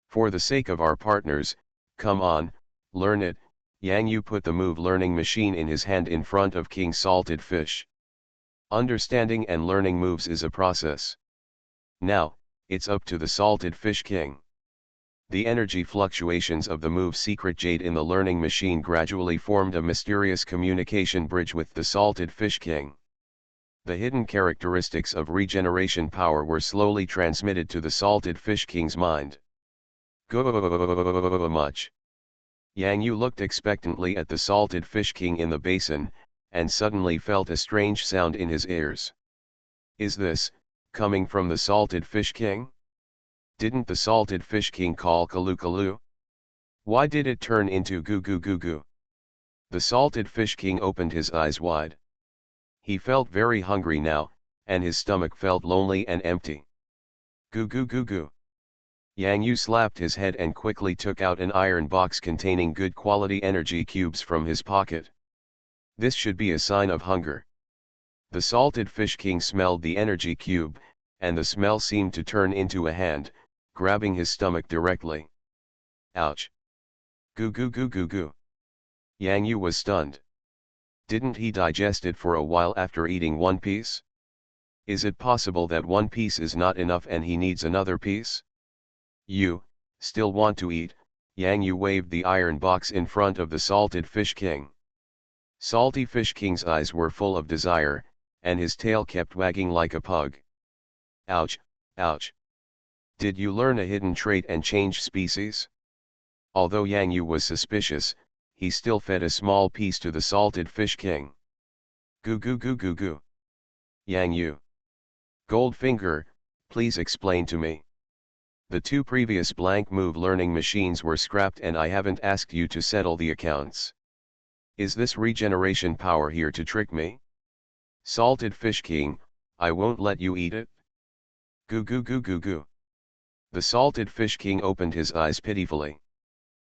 For the sake of our partners, come on, learn it. Yang Yu put the move learning machine in his hand in front of King Salted Fish. Understanding and learning moves is a process. Now, it's up to the Salted Fish King. The energy fluctuations of the move secret jade in the learning machine gradually formed a mysterious communication bridge with the Salted Fish King. The hidden characteristics of regeneration power were slowly transmitted to the Salted Fish King's mind. Go much. Yang Yu looked expectantly at the Salted Fish King in the basin, and suddenly felt a strange sound in his ears. Is this coming from the Salted Fish King? Didn't the Salted Fish King call Kalu Kalu? Why did it turn into Goo Goo Goo Goo? The salted fish king opened his eyes wide. He felt very hungry now, and his stomach felt lonely and empty. Goo goo goo goo. Yang Yu slapped his head and quickly took out an iron box containing good quality energy cubes from his pocket. This should be a sign of hunger. The salted fish king smelled the energy cube, and the smell seemed to turn into a hand, grabbing his stomach directly. Ouch! Goo goo goo goo goo. Yang Yu was stunned. Didn't he digest it for a while after eating one piece? Is it possible that one piece is not enough and he needs another piece? You, still want to eat? Yang Yu waved the iron box in front of the salted fish king. Salty fish king's eyes were full of desire, and his tail kept wagging like a pug. Ouch, ouch. Did you learn a hidden trait and change species? Although Yang Yu was suspicious, he still fed a small piece to the salted fish king. Goo goo goo goo goo. Yang Yu. Goldfinger, please explain to me. The two previous blank move learning machines were scrapped and I haven't asked you to settle the accounts. Is this regeneration power here to trick me? Salted fish king, I won't let you eat it. Goo goo goo goo goo. The salted fish king opened his eyes pitifully.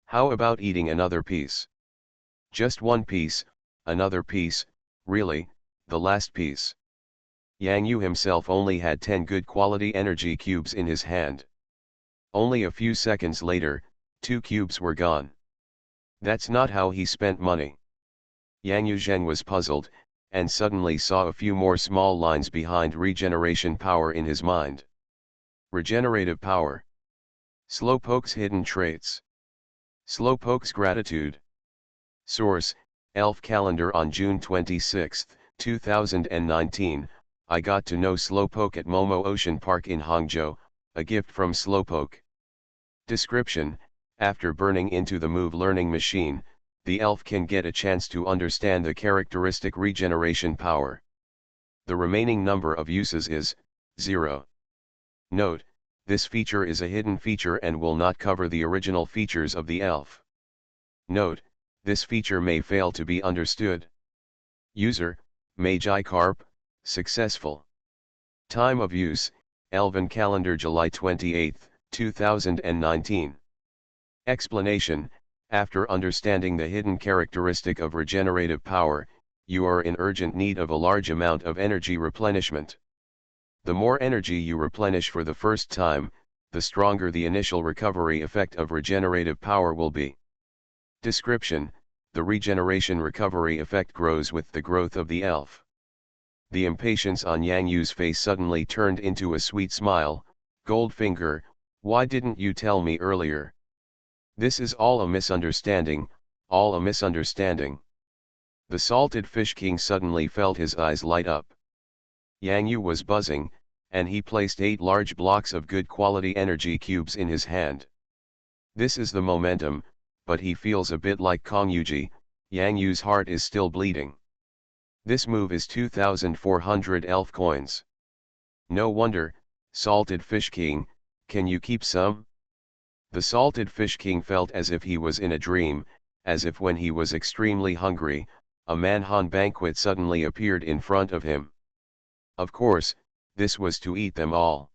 How about eating another piece? Just one piece, another piece, really, the last piece. Yang Yu himself only had 10 good quality energy cubes in his hand. Only a few seconds later, 2 cubes were gone. That's not how he spent money. Yang Yu Zhen was puzzled, and suddenly saw a few more small lines behind regeneration power in his mind. Regenerative power. Slowpoke's hidden traits. Slowpoke's gratitude. Source, Elf Calendar. On June 26, 2019, I got to know Slowpoke at Momo Ocean Park in Hangzhou, a gift from Slowpoke. Description, after burning into the move learning machine, the elf can get a chance to understand the characteristic regeneration power. The remaining number of uses is 0. Note, this feature is a hidden feature and will not cover the original features of the elf. Note, this feature may fail to be understood. User, Magikarp, successful. Time of use, Elven Calendar July 28, 2019. Explanation, after understanding the hidden characteristic of regenerative power, you are in urgent need of a large amount of energy replenishment. The more energy you replenish for the first time, the stronger the initial recovery effect of regenerative power will be. Description, the regeneration recovery effect grows with the growth of the elf. The impatience on Yang Yu's face suddenly turned into a sweet smile. Goldfinger, why didn't you tell me earlier? This is all a misunderstanding, all a misunderstanding. The salted fish king suddenly felt his eyes light up. Yang Yu was buzzing, and he placed 8 large blocks of good quality energy cubes in his hand. This is the momentum, but he feels a bit like Kong Yuji. Yang Yu's heart is still bleeding. This move is 2,400 elf coins. No wonder, salted fish king, can you keep some? The salted fish king felt as if he was in a dream, as if when he was extremely hungry, a Manhan banquet suddenly appeared in front of him. Of course, this was to eat them all.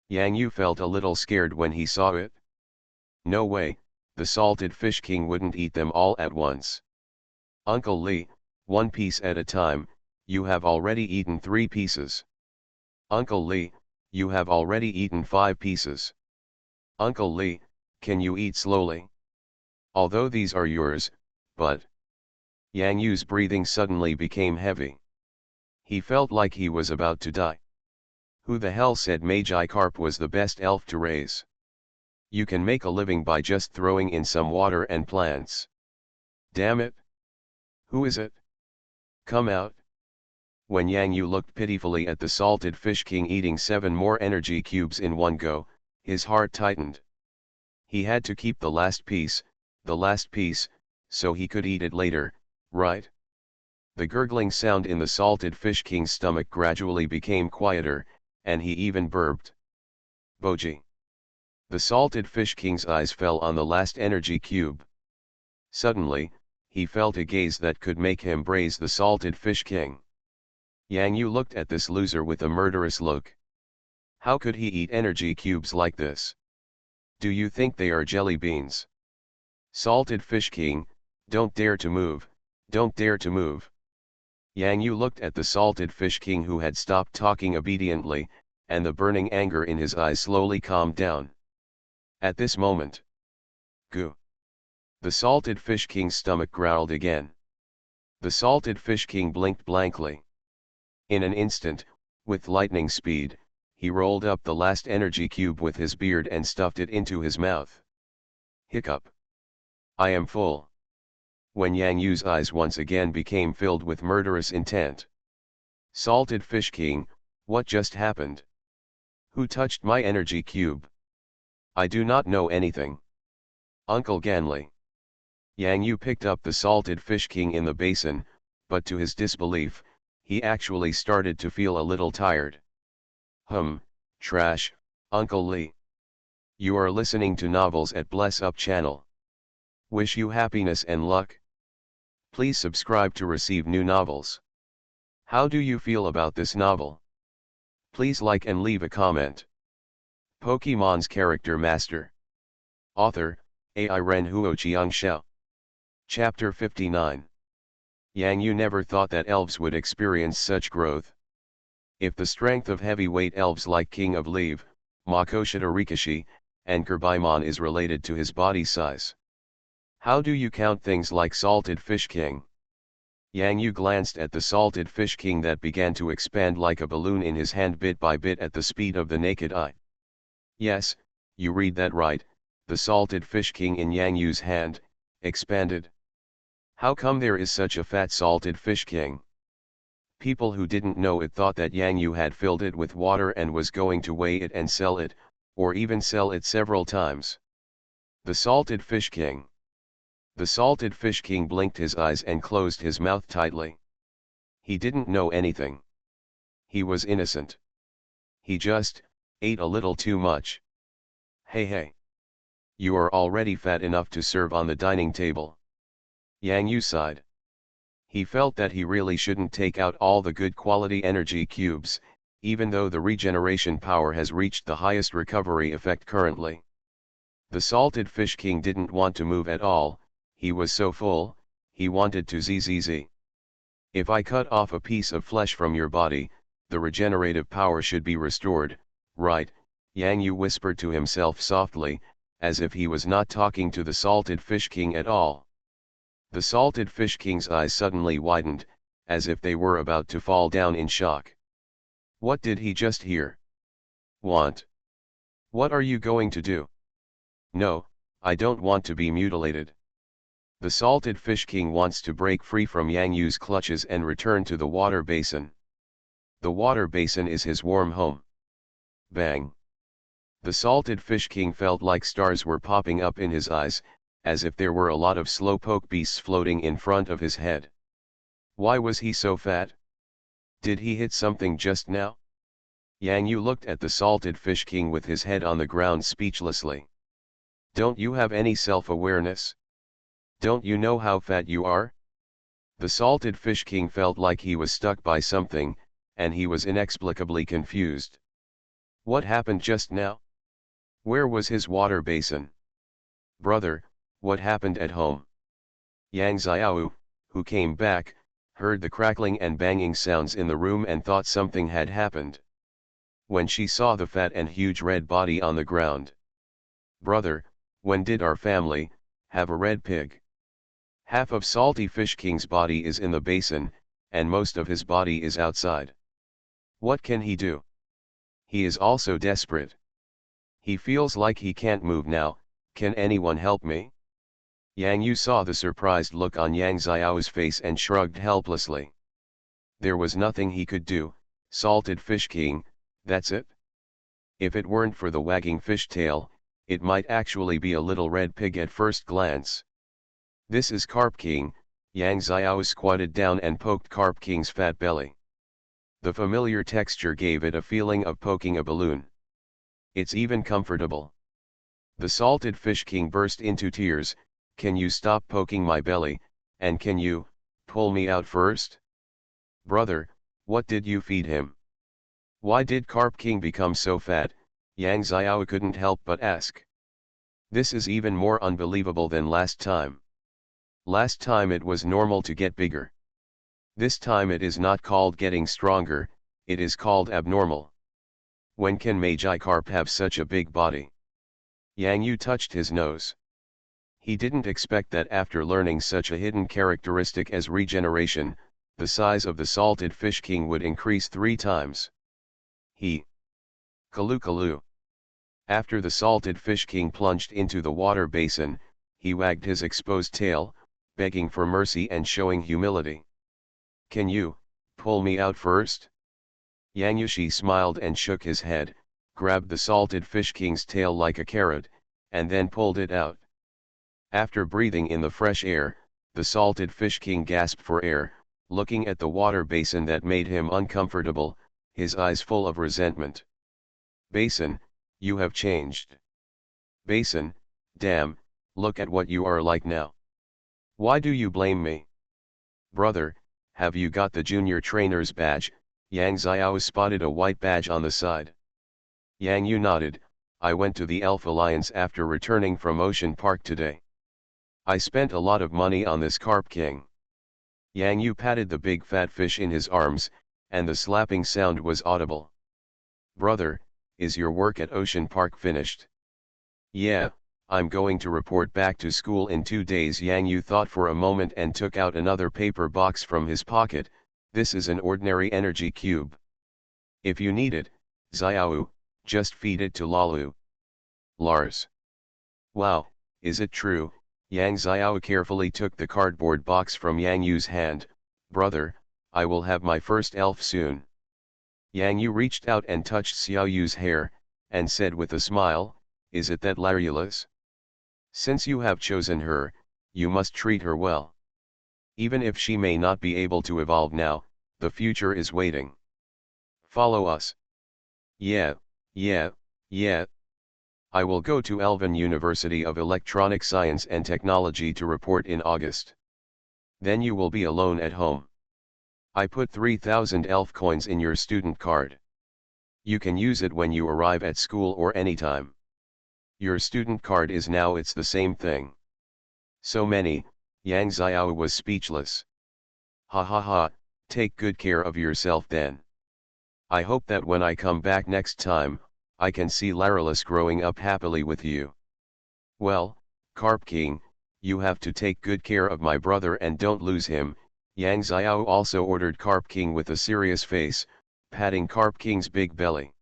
Yang Yu felt a little scared when he saw it. No way, the salted fish king wouldn't eat them all at once. Uncle Li, 1 piece at a time, you have already eaten 3 pieces. Uncle Li, you have already eaten 5 pieces. Uncle Li, can you eat slowly? Although these are yours, but... Yang Yu's breathing suddenly became heavy. He felt like he was about to die. Who the hell said Magikarp was the best elf to raise? You can make a living by just throwing in some water and plants. Damn it! Who is it? Come out. When Yang Yu looked pitifully at the salted fish king eating 7 more energy cubes in one go, his heart tightened. He had to keep the last piece, so he could eat it later, right? The gurgling sound in the salted fish king's stomach gradually became quieter, and he even burped. Boji. The salted fish king's eyes fell on the last energy cube. Suddenly, he felt a gaze that could make him praise the salted fish king. Yang Yu looked at this loser with a murderous look. How could he eat energy cubes like this? Do you think they are jelly beans? Salted fish king, don't dare to move, don't dare to move. Yang Yu looked at the salted fish king, who had stopped talking obediently, and the burning anger in his eyes slowly calmed down. At this moment, goo! The salted fish king's stomach growled again. The salted fish king blinked blankly. In an instant, with lightning speed, he rolled up the last energy cube with his beard and stuffed it into his mouth. Hiccup. I am full. When Yang Yu's eyes once again became filled with murderous intent. Salted fish king, what just happened? Who touched my energy cube? I do not know anything. Uncle Ganley. Yang Yu picked up the salted fish king in the basin, but to his disbelief, he actually started to feel a little tired. Trash, Uncle Lee. You are listening to novels at Bless Up channel. Wish you happiness and luck. Please subscribe to receive new novels. How do you feel about this novel? Please like and leave a comment. Pokemon's Character Master. Author, AI Renhuo Xiangxiao. Chapter 59. Yang Yu never thought that elves would experience such growth. If the strength of heavyweight elves like King of Leve, Makoshita Rikashi, and Kirbaimon is related to his body size, how do you count things like Salted Fish King? Yang Yu glanced at the Salted Fish King that began to expand like a balloon in his hand bit by bit at the speed of the naked eye. Yes, you read that right, the Salted Fish King in Yang Yu's hand expanded. How come there is such a fat Salted Fish King? People who didn't know it thought that Yang Yu had filled it with water and was going to weigh it and sell it, or even sell it several times. The Salted Fish King. The Salted Fish King blinked his eyes and closed his mouth tightly. He didn't know anything. He was innocent. He just ate a little too much. Hey. You are already fat enough to serve on the dining table. Yang Yu sighed. He felt that he really shouldn't take out all the good quality energy cubes, even though the regeneration power has reached the highest recovery effect currently. The Salted Fish King didn't want to move at all, he was so full, he wanted to zzz. If I cut off a piece of flesh from your body, the regenerative power should be restored, right? Yang Yu whispered to himself softly, as if he was not talking to the Salted Fish King at all. The Salted Fish King's eyes suddenly widened, as if they were about to fall down in shock. What did he just hear? Want? What are you going to do? No, I don't want to be mutilated. The Salted Fish King wants to break free from Yang Yu's clutches and return to the water basin. The water basin is his warm home. Bang! The Salted Fish King felt like stars were popping up in his eyes, as if there were a lot of slowpoke beasts floating in front of his head. Why was he so fat? Did he hit something just now? Yang Yu looked at the Salted Fish King with his head on the ground speechlessly. Don't you have any self-awareness? Don't you know how fat you are? The Salted Fish King felt like he was stuck by something, and he was inexplicably confused. What happened just now? Where was his water basin? Brother, what happened at home? Yang Xiao, who came back, heard the crackling and banging sounds in the room and thought something had happened. When she saw the fat and huge red body on the ground. Brother, when did our family have a red pig? Half of Salty Fish King's body is in the basin, and most of his body is outside. What can he do? He is also desperate. He feels like he can't move now. Can anyone help me? Yang Yu saw the surprised look on Yang Xiao's face and shrugged helplessly. There was nothing he could do, Salted Fish King, that's it. If it weren't for the wagging fish tail, it might actually be a little red pig at first glance. This is Carp King. Yang Xiao squatted down and poked Carp King's fat belly. The familiar texture gave it a feeling of poking a balloon. It's even comfortable. The Salted Fish King burst into tears. Can you stop poking my belly, And can you pull me out first? Brother, what did you feed him? Why did Carp King become so fat? Yang Xiao couldn't help but ask. This is even more unbelievable than last time. Last time it was normal to get bigger. This time it is not called getting stronger, it is called abnormal. When can Magikarp have such a big body? Yang Yu touched his nose. He didn't expect that after learning such a hidden characteristic as regeneration, the size of the salted fish king would increase 3 times. Kalu Kalu. After the salted fish king plunged into the water basin, he wagged his exposed tail, begging for mercy and showing humility. Can you pull me out first? Yang Yushi smiled and shook his head, grabbed the salted fish king's tail like a carrot, and then pulled it out. After breathing in the fresh air, the salted fish king gasped for air, looking at the water basin that made him uncomfortable, his eyes full of resentment. Basin, you have changed. Basin, damn, look at what you are like now. Why do you blame me? Brother, have you got the junior trainer's badge? Yang Xiao spotted a white badge on the side. Yang Yu nodded, I went to the Elf Alliance after returning from Ocean Park today. I spent a lot of money on this Carp King. Yang Yu patted the big fat fish in his arms, and the slapping sound was audible. Brother, is your work at Ocean Park finished? Yeah, I'm going to report back to school in 2 days. Yang Yu thought for a moment and took out another paper box from his pocket. This is an ordinary energy cube. If you need it, Xiao, just feed it to Lalu. Lars. Wow, is it true? Yang Xiao carefully took the cardboard box from Yang Yu's hand. Brother, I will have my first elf soon. Yang Yu reached out and touched Xiao Yu's hair, and said with a smile, is it that Larula's? Since you have chosen her, you must treat her well. Even if she may not be able to evolve now, the future is waiting. Follow us. Yeah. I will go to Elven University of Electronic Science and Technology to report in August. Then you will be alone at home. I put 3,000 elf coins in your student card. You can use it when you arrive at school or anytime. Your student card is now it's the same thing. So many, Yang Xiao was speechless. Ha ha ha, take good care of yourself then. I hope that when I come back next time, I can see Larulus growing up happily with you. Well, Carp King, you have to take good care of my brother and don't lose him. Yang Xiao also ordered Carp King with a serious face, patting Carp King's big belly.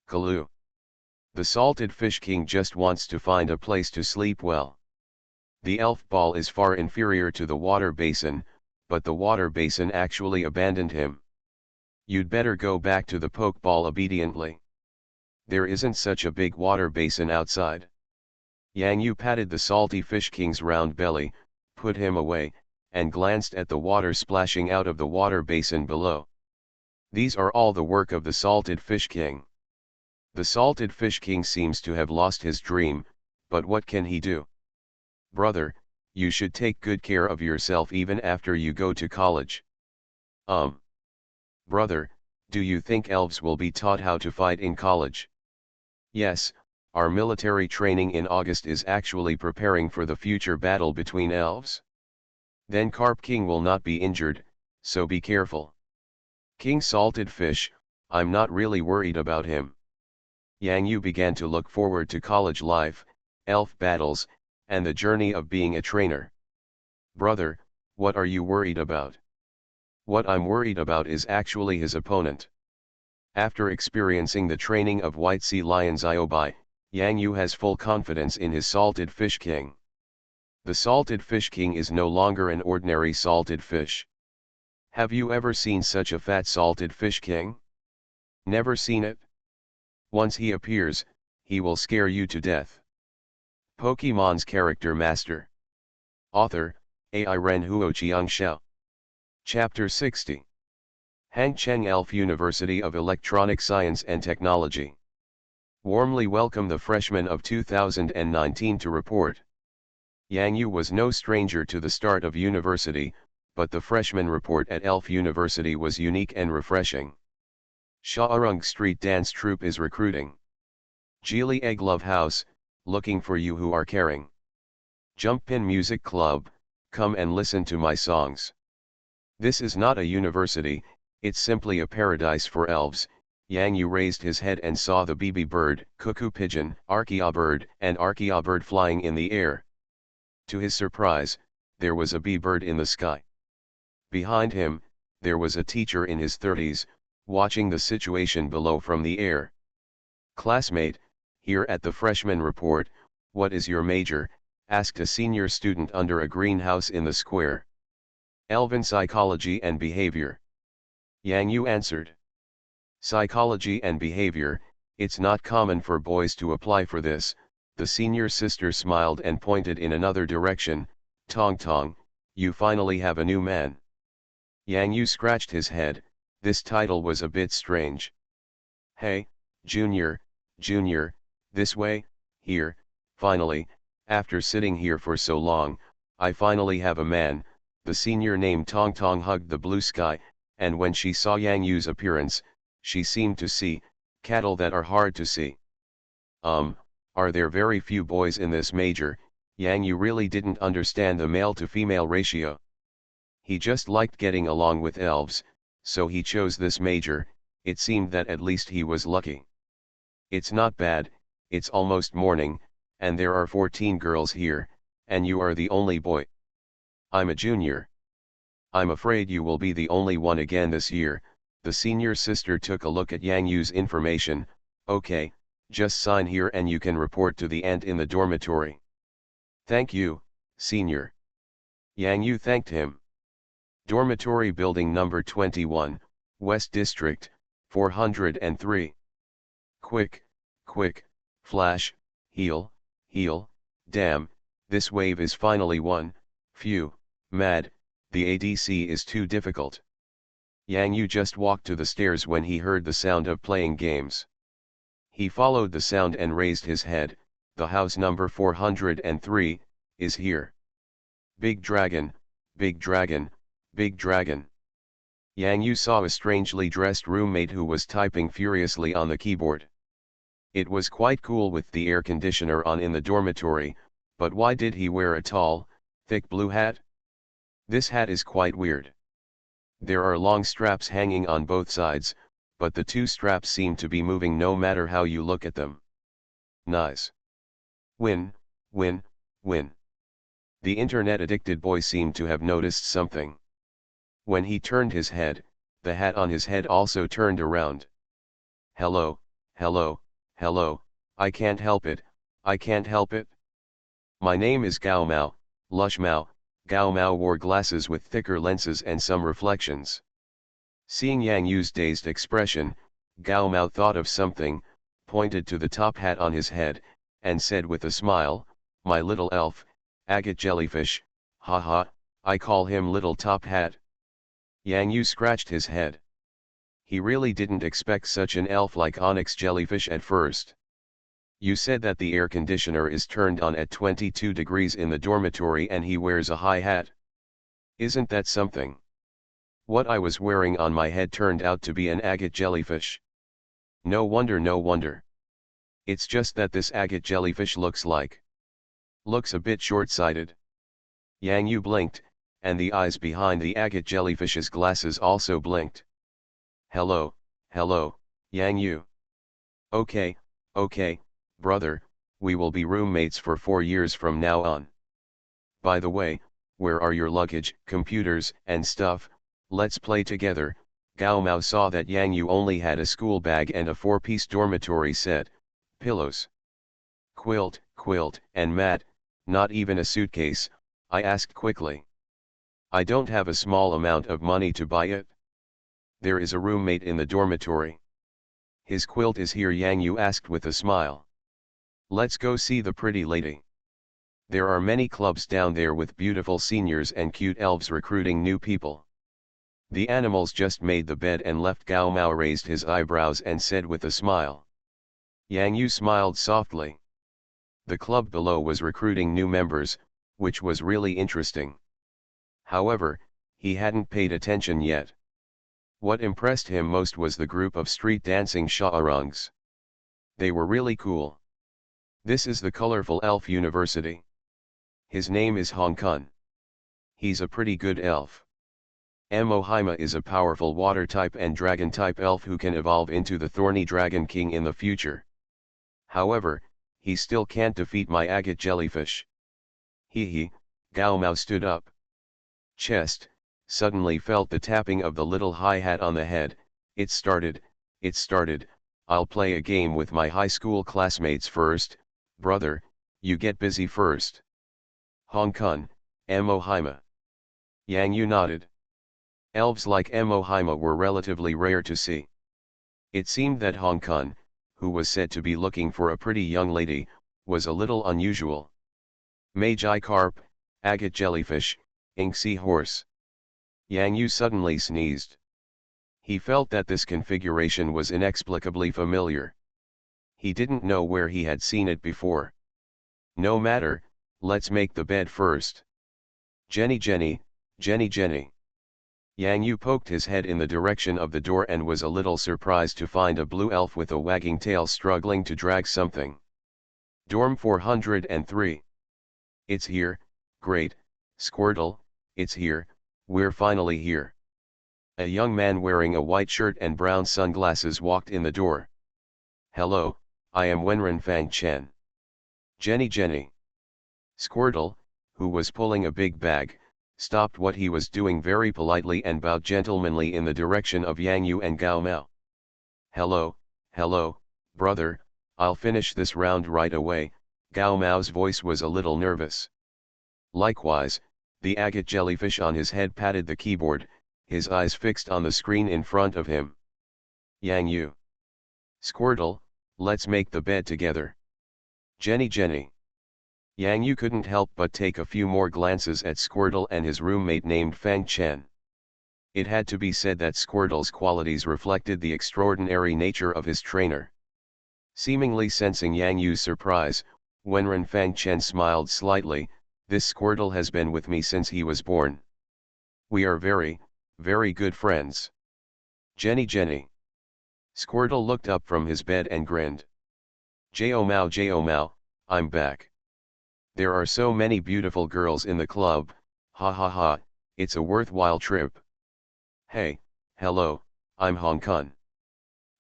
Kalu. The salted fish king just wants to find a place to sleep well. The elf ball is far inferior to the water basin, but the water basin actually abandoned him. You'd better go back to the pokeball obediently. There isn't such a big water basin outside. Yang Yu patted the salty fish king's round belly, put him away, and glanced at the water splashing out of the water basin below. These are all the work of the salted fish king. The salted fish king seems to have lost his dream, but what can he do? Brother, you should take good care of yourself even after you go to college. Brother, do you think elves will be taught how to fight in college? Yes, our military training in August is actually preparing for the future battle between elves. Then Carp King will not be injured, so be careful. King Salted Fish, I'm not really worried about him. Yang Yu began to look forward to college life, elf battles, and the journey of being a trainer. Brother, what are you worried about? What I'm worried about is actually his opponent. After experiencing the training of White Sea Lion Xiaobai, Yang Yu has full confidence in his Salted Fish King. The Salted Fish King is no longer an ordinary salted fish. Have you ever seen such a fat salted fish king? Never seen it? Once he appears, he will scare you to death. Pokemon's Character Master. Author, AI Ren Huoqiang Xiao. Chapter 60. Hangcheng Elf University of Electronic Science and Technology. Warmly welcome the freshmen of 2019 to report. Yang Yu was no stranger to the start of university, but the freshman report at Elf University was unique and refreshing. Sha'arung Street Dance Troupe is recruiting. Geely Egg Love House, looking for you who are caring. Jump Pin Music Club, come and listen to my songs. This is not a university, it's simply a paradise for elves. Yang Yu raised his head and saw the BB bird, cuckoo pigeon, archaea bird flying in the air. To his surprise, there was a bee bird in the sky. Behind him, there was a teacher in his 30s, watching the situation below from the air. Classmate, here at the freshman report, what is your major? Asked a senior student under a greenhouse in the square. Elven Psychology and Behavior. Yang Yu answered. Psychology and behavior, it's not common for boys to apply for this. The senior sister smiled and pointed in another direction. Tong Tong, you finally have a new man. Yang Yu scratched his head, this title was a bit strange. Hey, junior, this way, here, finally, after sitting here for so long, I finally have a man. The senior named Tong Tong hugged the blue sky, and when she saw Yang Yu's appearance, she seemed to see cattle that are hard to see. Are there very few boys in this major? Yang Yu really didn't understand the male to female ratio. He just liked getting along with elves, so he chose this major. It seemed that at least he was lucky. It's not bad, it's almost morning, and there are 14 girls here, and you are the only boy. I'm a junior. I'm afraid you will be the only one again this year. The senior sister took a look at Yang Yu's information. Okay, just sign here and you can report to the aunt in the dormitory. Thank you, senior. Yang Yu thanked him. Dormitory building number 21, West District, 403. Quick, flash, heal, damn, this wave is finally won. Phew, mad, the ADC is too difficult. Yang Yu just walked to the stairs when he heard the sound of playing games. He followed the sound and raised his head. The house number 403 is here. Big dragon, big dragon, big dragon. Yang Yu saw a strangely dressed roommate who was typing furiously on the keyboard. It was quite cool with the air conditioner on in the dormitory, but why did he wear a tall, thick blue hat? This hat is quite weird. There are long straps hanging on both sides, but the two straps seem to be moving no matter how you look at them. Nice. Win. The internet-addicted boy seemed to have noticed something. When he turned his head, the hat on his head also turned around. Hello, I can't help it. My name is Gao Mao, Lush Mao. Gao Mao wore glasses with thicker lenses and some reflections. Seeing Yang Yu's dazed expression, Gao Mao thought of something, pointed to the top hat on his head, and said with a smile, my little elf, agate jellyfish, haha, I call him Little Top Hat. Yang Yu scratched his head. He really didn't expect such an elf like onyx jellyfish at first. You said that the air conditioner is turned on at 22 degrees in the dormitory and he wears a high hat. Isn't that something? What I was wearing on my head turned out to be an agate jellyfish. No wonder. It's just that this agate jellyfish looks a bit short-sighted. Yang Yu blinked, and the eyes behind the agate jellyfish's glasses also blinked. Hello, Yang Yu. Okay, brother, we will be roommates for 4 years from now on. By the way, where are your luggage, computers, and stuff? Let's play together. Gao Mao saw that Yang Yu only had a school bag and a 4-piece dormitory set, pillows, quilt, and mat, not even a suitcase. I asked quickly. I don't have a small amount of money to buy it. There is a roommate in the dormitory. His quilt is here, Yang Yu asked with a smile. Let's go see the pretty lady. There are many clubs down there with beautiful seniors and cute elves recruiting new people. The animals just made the bed and left. Gao Mao raised his eyebrows and said with a smile. Yang Yu smiled softly. The club below was recruiting new members, which was really interesting. However, he hadn't paid attention yet. What impressed him most was the group of street dancing sha'arangs. They were really cool. This is the colorful elf university. His name is Hong Kong. He's a pretty good elf. Mohaima is a powerful water type and dragon type elf who can evolve into the thorny dragon king in the future. However, he still can't defeat my agate jellyfish. Hee, Gao Mao stood up. Chest, suddenly felt the tapping of the little hi-hat on the head. It started, I'll play a game with my high school classmates first. Brother, you get busy first. Hong Kong, Mohaima. Yang Yu nodded. Elves like Mohaima were relatively rare to see. It seemed that Hong Kong, who was said to be looking for a pretty young lady, was a little unusual. Magi carp, agate jellyfish, ink sea horse. Yang Yu suddenly sneezed. He felt that this configuration was inexplicably familiar. He didn't know where he had seen it before. No matter, let's make the bed first. Jenny. Yang Yu poked his head in the direction of the door and was a little surprised to find a blue elf with a wagging tail struggling to drag something. Dorm 403. It's here, great, Squirtle, it's here, we're finally here. A young man wearing a white shirt and brown sunglasses walked in the door. Hello, I am Wenren Fang Chen. Jenny. Squirtle, who was pulling a big bag, stopped what he was doing very politely and bowed gentlemanly in the direction of Yang Yu and Gao Mao. Hello, brother, I'll finish this round right away. Gao Mao's voice was a little nervous. Likewise, the agate jellyfish on his head patted the keyboard, his eyes fixed on the screen in front of him. Yang Yu. Squirtle, let's make the bed together. Jenny. Yang Yu couldn't help but take a few more glances at Squirtle and his roommate named Fang Chen. It had to be said that Squirtle's qualities reflected the extraordinary nature of his trainer. Seemingly sensing Yang Yu's surprise, Wenren Fang Chen smiled slightly. This Squirtle has been with me since he was born. We are very, very good friends. Jenny. Squirtle looked up from his bed and grinned. J.O. Mao, I'm back. There are so many beautiful girls in the club, ha, it's a worthwhile trip. Hey, hello, I'm Hong Kong.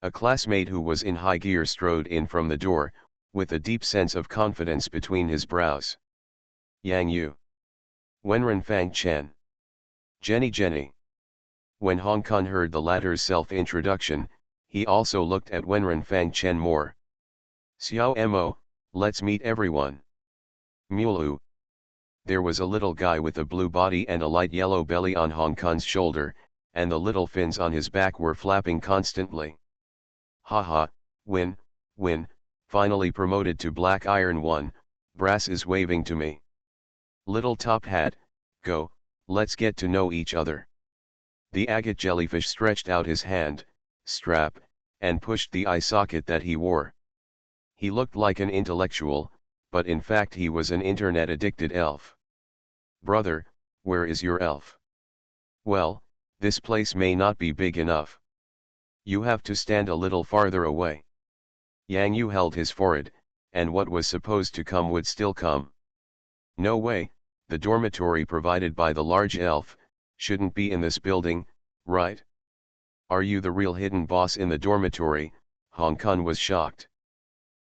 A classmate who was in high gear strode in from the door, with a deep sense of confidence between his brows. Yang Yu. Wenren Fang Chen. Jenny. When Hong Kong heard the latter's self-introduction, he also looked at Wenren Fang Chen more. Xiao Mo, let's meet everyone. Mulu. There was a little guy with a blue body and a light yellow belly on Hong Kong's shoulder, and the little fins on his back were flapping constantly. Haha, win, finally promoted to Black Iron 1, Brass is waving to me. Little top hat, go, let's get to know each other. The agate jellyfish stretched out his hand, strap, and pushed the eye socket that he wore. He looked like an intellectual, but in fact he was an internet-addicted elf. Brother, where is your elf? Well, this place may not be big enough. You have to stand a little farther away. Yang Yu held his forehead, and what was supposed to come would still come. No way, the dormitory provided by the large elf shouldn't be in this building, right? Are you the real hidden boss in the dormitory? Hong Kong was shocked.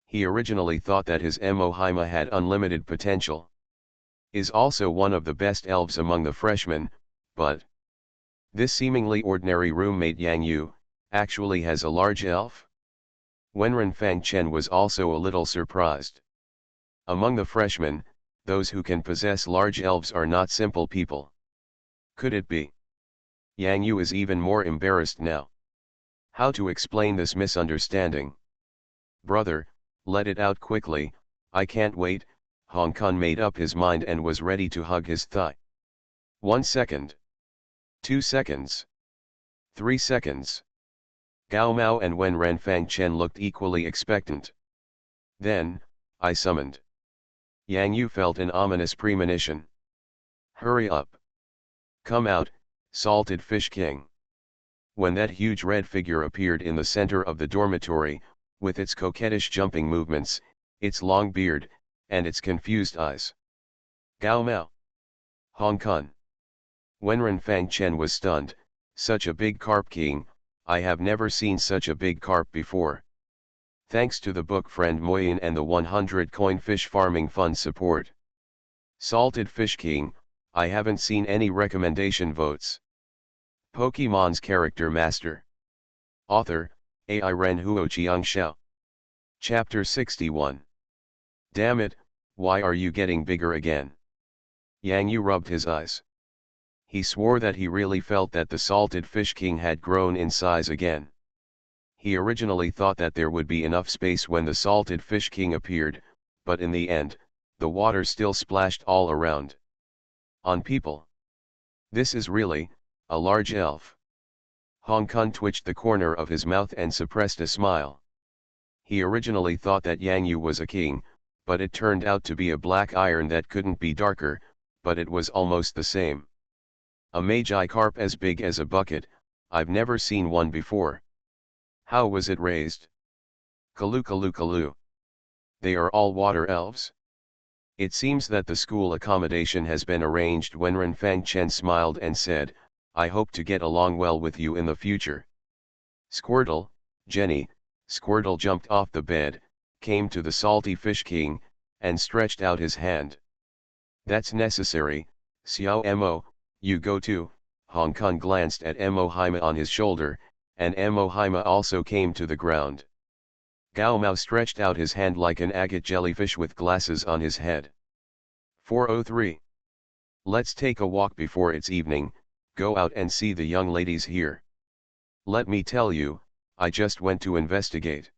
He originally thought that his Mohaima had unlimited potential. Is also one of the best elves among the freshmen, but this seemingly ordinary roommate Yang Yu actually has a large elf? Wenren Fang Chen was also a little surprised. Among the freshmen, those who can possess large elves are not simple people. Could it be? Yang Yu is even more embarrassed now. How to explain this misunderstanding? Brother, let it out quickly, I can't wait. Hong Kong made up his mind and was ready to hug his thigh. 1 second. 2 seconds. 3 seconds. Gao Mao and Wenren Fang Chen looked equally expectant. Then, I summoned. Yang Yu felt an ominous premonition. Hurry up. Come out, Salted Fish King. When that huge red figure appeared in the center of the dormitory, with its coquettish jumping movements, its long beard, and its confused eyes. Gao Mao. Hong Kong. Wenren Fang Chen was stunned. Such a big carp king, I have never seen such a big carp before. Thanks to the book friend Moyin and the 100 coin fish farming fund support. Salted Fish King, I haven't seen any recommendation votes. Pokemon's Character Master. Author, AI Ren Huo Chiang Xiao. Chapter 61. Damn it, why are you getting bigger again? Yang Yu rubbed his eyes. He swore that he really felt that the Salted Fish King had grown in size again. He originally thought that there would be enough space when the Salted Fish King appeared, but in the end, the water still splashed all around. On people. This is really, a large elf. Hong Kong twitched the corner of his mouth and suppressed a smile. He originally thought that Yang Yu was a king, but it turned out to be a black iron that couldn't be darker, but it was almost the same. A magi carp as big as a bucket, I've never seen one before. How was it raised? Kalu kalu kalu. They are all water elves? It seems that the school accommodation has been arranged. Wenren Fang Chen smiled and said, I hope to get along well with you in the future. Squirtle, Jenny. Squirtle jumped off the bed, came to the Salty Fish King, and stretched out his hand. That's necessary, Xiao Mo, you go too. Hong Kong glanced at Mo Haima on his shoulder, and Mo Haima also came to the ground. Gao Mao stretched out his hand like an agate jellyfish with glasses on his head. 403. Let's take a walk before it's evening, go out and see the young ladies here. Let me tell you, I just went to investigate.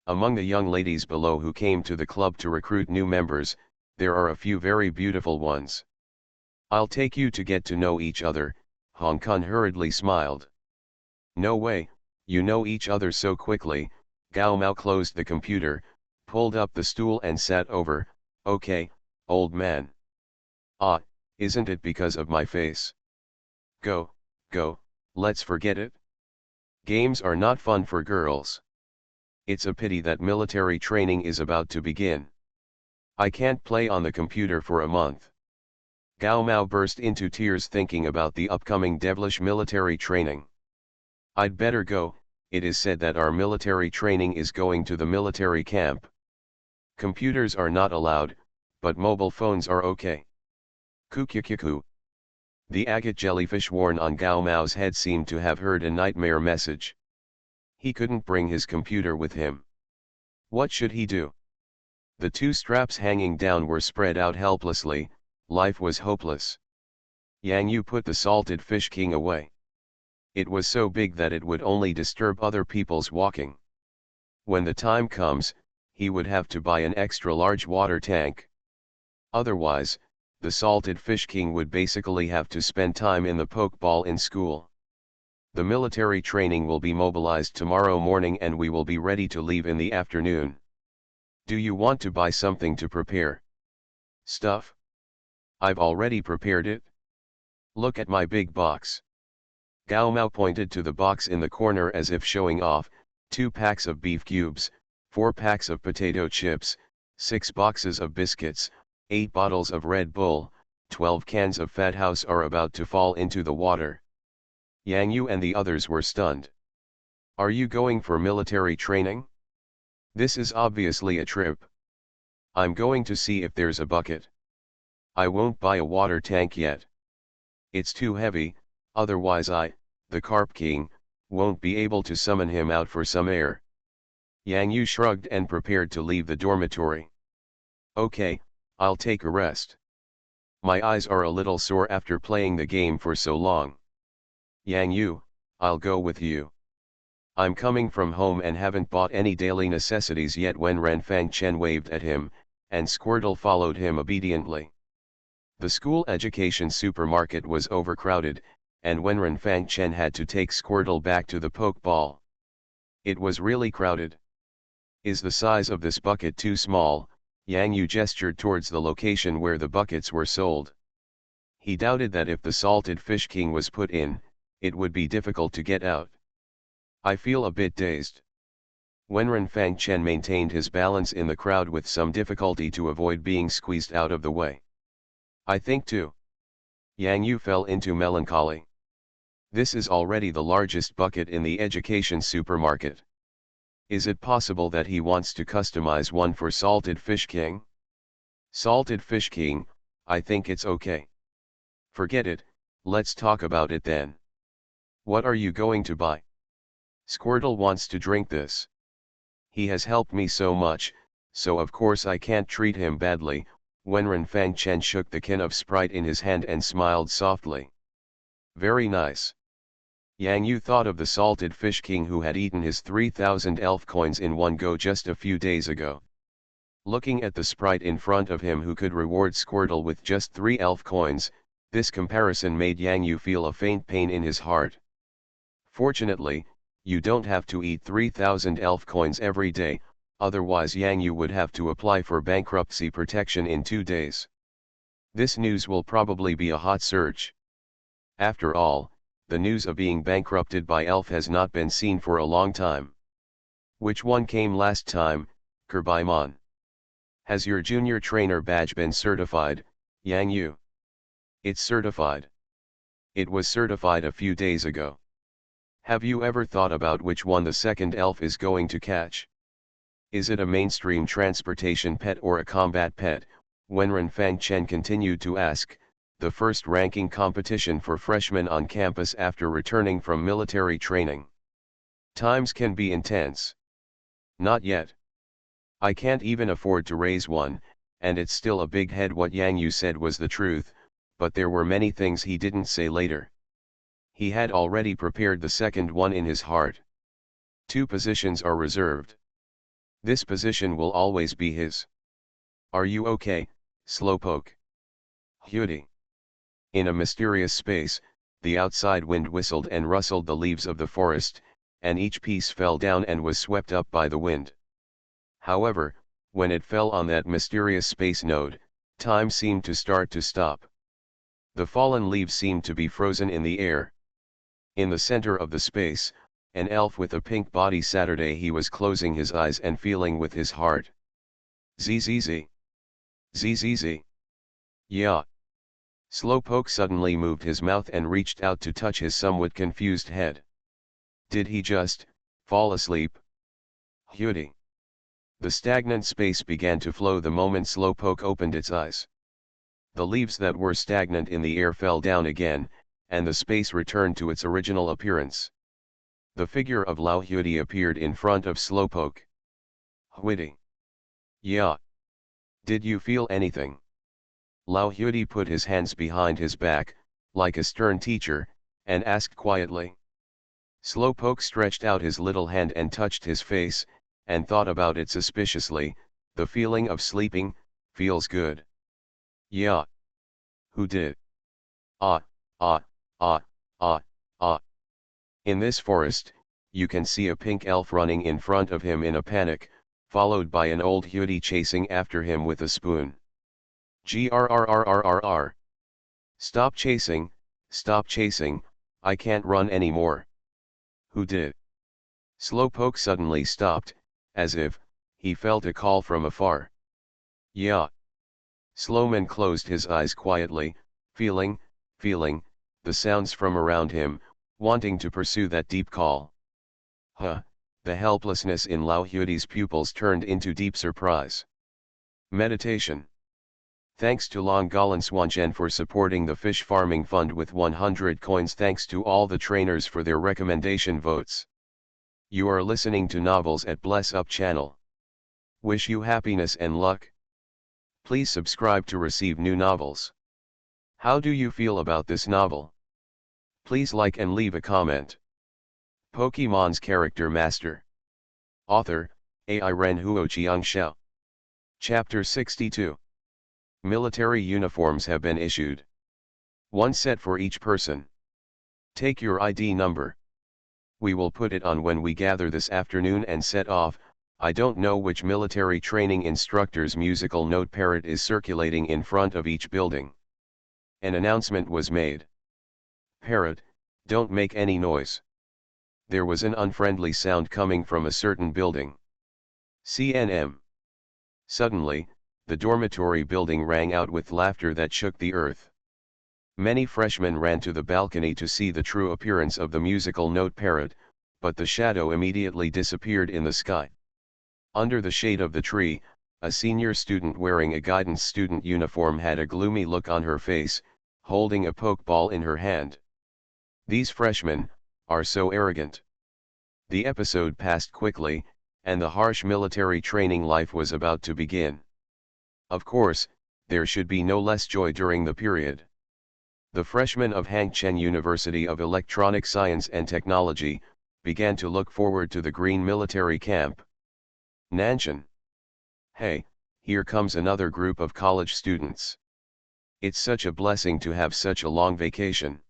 Among the young ladies below who came to the club to recruit new members, there are a few very beautiful ones. I'll take you to get to know each other. Hong Kong hurriedly smiled. No way, you know each other so quickly. Gao Mao closed the computer, pulled up the stool and sat over. Okay, old man. Ah, isn't it because of my face? Go, let's forget it. Games are not fun for girls. It's a pity that military training is about to begin. I can't play on the computer for a month. Gao Mao burst into tears thinking about the upcoming devilish military training. I'd better go. It is said that our military training is going to the military camp. Computers are not allowed, but mobile phones are okay. Kukukuku. The agate jellyfish worn on Gao Mao's head seemed to have heard a nightmare message. He couldn't bring his computer with him. What should he do? The two straps hanging down were spread out helplessly. Life was hopeless. Yang Yu put the Salted Fish King away. It was so big that it would only disturb other people's walking. When the time comes, he would have to buy an extra large water tank. Otherwise, the Salted Fish King would basically have to spend time in the pokeball in school. The military training will be mobilized tomorrow morning and we will be ready to leave in the afternoon. Do you want to buy something to prepare? Stuff? I've already prepared it. Look at my big box. Gao Mao pointed to the box in the corner as if showing off, 2 packs of beef cubes, 4 packs of potato chips, 6 boxes of biscuits, 8 bottles of Red Bull, 12 cans of Fat House are about to fall into the water. Yang Yu and the others were stunned. Are you going for military training? This is obviously a trip. I'm going to see if there's a bucket. I won't buy a water tank yet. It's too heavy, otherwise the Carp King, won't be able to summon him out for some air. Yang Yu shrugged and prepared to leave the dormitory. Okay, I'll take a rest. My eyes are a little sore after playing the game for so long. Yang Yu, I'll go with you. I'm coming from home and haven't bought any daily necessities yet. When Ren Fang Chen waved at him, and Squirtle followed him obediently. The school education supermarket was overcrowded, and when Ren Fang Chen had to take Squirtle back to the pokeball. It was really crowded. Is the size of this bucket too small? Yang Yu gestured towards the location where the buckets were sold. He doubted that if the salted fish king was put in, it would be difficult to get out. I feel a bit dazed. Wenren Fangchen maintained his balance in the crowd with some difficulty to avoid being squeezed out of the way. I think too. Yang Yu fell into melancholy. This is already the largest bucket in the education supermarket. Is it possible that he wants to customize one for Salted Fish King? Salted Fish King, I think it's okay. Forget it, let's talk about it then. What are you going to buy? Squirtle wants to drink this. He has helped me so much, so of course I can't treat him badly. Wenren Fangchen shook the can of Sprite in his hand and smiled softly. Very nice. Yang Yu thought of the Salted Fish King who had eaten his 3,000 elf coins in one go just a few days ago. Looking at the Sprite in front of him who could reward Squirtle with just 3 elf coins, this comparison made Yang Yu feel a faint pain in his heart. Fortunately, you don't have to eat 3,000 elf coins every day, otherwise Yang Yu would have to apply for bankruptcy protection in 2 days. This news will probably be a hot search. After all, the news of being bankrupted by elf has not been seen for a long time. Which one came last time, Kirbaimon? Has your junior trainer badge been certified, Yang Yu? It's certified. It was certified a few days ago. Have you ever thought about which one the second elf is going to catch? Is it a mainstream transportation pet or a combat pet? Wenren Fangchen continued to ask, the first ranking competition for freshmen on campus after returning from military training. Times can be intense. Not yet. I can't even afford to raise one, and it's still a big head. What Yang Yu said was the truth, but there were many things he didn't say later. He had already prepared the second one in his heart. 2 positions are reserved. This position will always be his. Are you okay, Slowpoke? Hudi. In a mysterious space, the outside wind whistled and rustled the leaves of the forest, and each piece fell down and was swept up by the wind. However, when it fell on that mysterious space node, time seemed to start to stop. The fallen leaves seemed to be frozen in the air. In the center of the space, an elf with a pink body Saturday. He was closing his eyes and feeling with his heart. Zzz. Zzz. Yeah. Slowpoke suddenly moved his mouth and reached out to touch his somewhat confused head. Did he just fall asleep? Hudi. The stagnant space began to flow the moment Slowpoke opened its eyes. The leaves that were stagnant in the air fell down again, and the space returned to its original appearance. The figure of Lao Hudi appeared in front of Slowpoke. Hudi. Yeah. Did you feel anything? Lao Hudi put his hands behind his back, like a stern teacher, and asked quietly. Slowpoke stretched out his little hand and touched his face, and thought about it suspiciously. The feeling of sleeping feels good. Yeah. Who did? Ah, ah, ah, ah, ah. In this forest, you can see a pink elf running in front of him in a panic, followed by an old Hudi chasing after him with a spoon. Grrrrrrrr. Stop chasing, I can't run anymore. Who did? Slowpoke suddenly stopped, as if he felt a call from afar. Yeah. Slowman closed his eyes quietly, feeling the sounds from around him, wanting to pursue that deep call. Huh, the helplessness in Lao Hudi's pupils turned into deep surprise. Meditation. Thanks to Long Galan Swanchen for supporting the Fish Farming Fund with 100 coins. Thanks to all the trainers for their recommendation votes. You are listening to Novels at Bless Up channel. Wish you happiness and luck. Please subscribe to receive new novels. How do you feel about this novel? Please like and leave a comment. Pokemon's Character Master. Author, Ai Ren Huo Chiang Xiao. Chapter 62. Military uniforms have been issued. One set for each person. Take your ID number. We will put it on when we gather this afternoon and set off. I don't know which military training instructor's musical note parrot is circulating in front of each building. An announcement was made. Parrot, don't make any noise. There was an unfriendly sound coming from a certain building. CNM. Suddenly, the dormitory building rang out with laughter that shook the earth. Many freshmen ran to the balcony to see the true appearance of the musical note parrot, but the shadow immediately disappeared in the sky. Under the shade of the tree, a senior student wearing a guidance student uniform had a gloomy look on her face, holding a pokeball in her hand. These freshmen are so arrogant. The episode passed quickly, and the harsh military training life was about to begin. Of course, there should be no less joy during the period. The freshmen of Hangzhou University of Electronic Science and Technology began to look forward to the Green Military Camp. Nanshan. Hey, here comes another group of college students. It's such a blessing to have such a long vacation.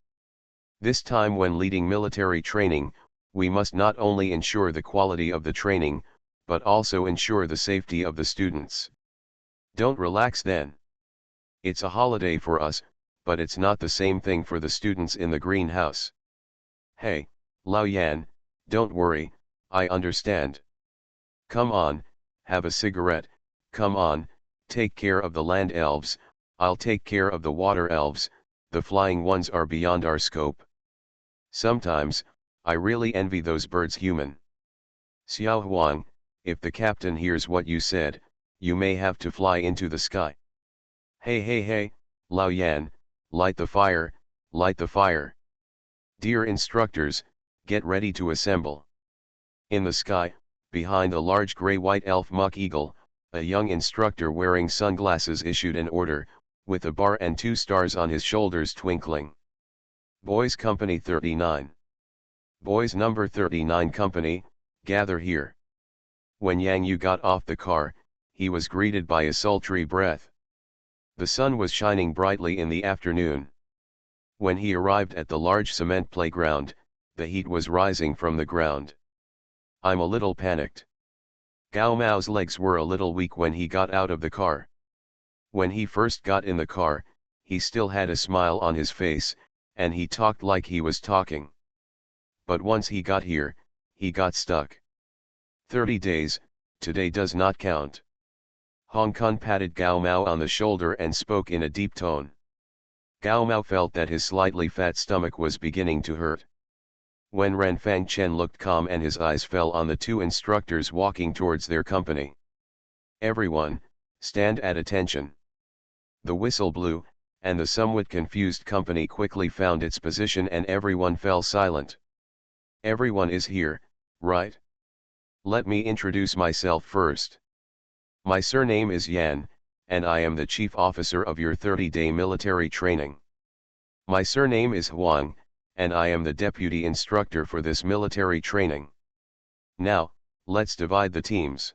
This time when leading military training, we must not only ensure the quality of the training, but also ensure the safety of the students. Don't relax then. It's a holiday for us, but it's not the same thing for the students in the greenhouse. Hey, Lao Yan, don't worry, I understand. Come on, have a cigarette, come on, take care of the land elves, I'll take care of the water elves, the flying ones are beyond our scope. Sometimes, I really envy those birds human. Xiao Huang, if the captain hears what you said, you may have to fly into the sky. Hey, Lao Yan, light the fire, light the fire. Dear instructors, get ready to assemble. In the sky, behind a large gray-white elf muck eagle, a young instructor wearing sunglasses issued an order, with a bar and 2 stars on his shoulders twinkling. Boys Company 39. Boys number 39 Company, gather here. When Yang Yu got off the car, he was greeted by a sultry breath. The sun was shining brightly in the afternoon. When he arrived at the large cement playground, the heat was rising from the ground. I'm a little panicked. Gao Mao's legs were a little weak when he got out of the car. When he first got in the car, he still had a smile on his face, and he talked like he was talking. But once he got here, he got stuck. 30 days, today does not count. Hong Kong patted Gao Mao on the shoulder and spoke in a deep tone. Gao Mao felt that his slightly fat stomach was beginning to hurt. When Ren Fang Chen looked calm and his eyes fell on the 2 instructors walking towards their company. Everyone, stand at attention. The whistle blew, and the somewhat confused company quickly found its position and everyone fell silent. Everyone is here, right? Let me introduce myself first. My surname is Yan, and I am the chief officer of your 30-day military training. My surname is Huang, and I am the deputy instructor for this military training. Now, let's divide the teams.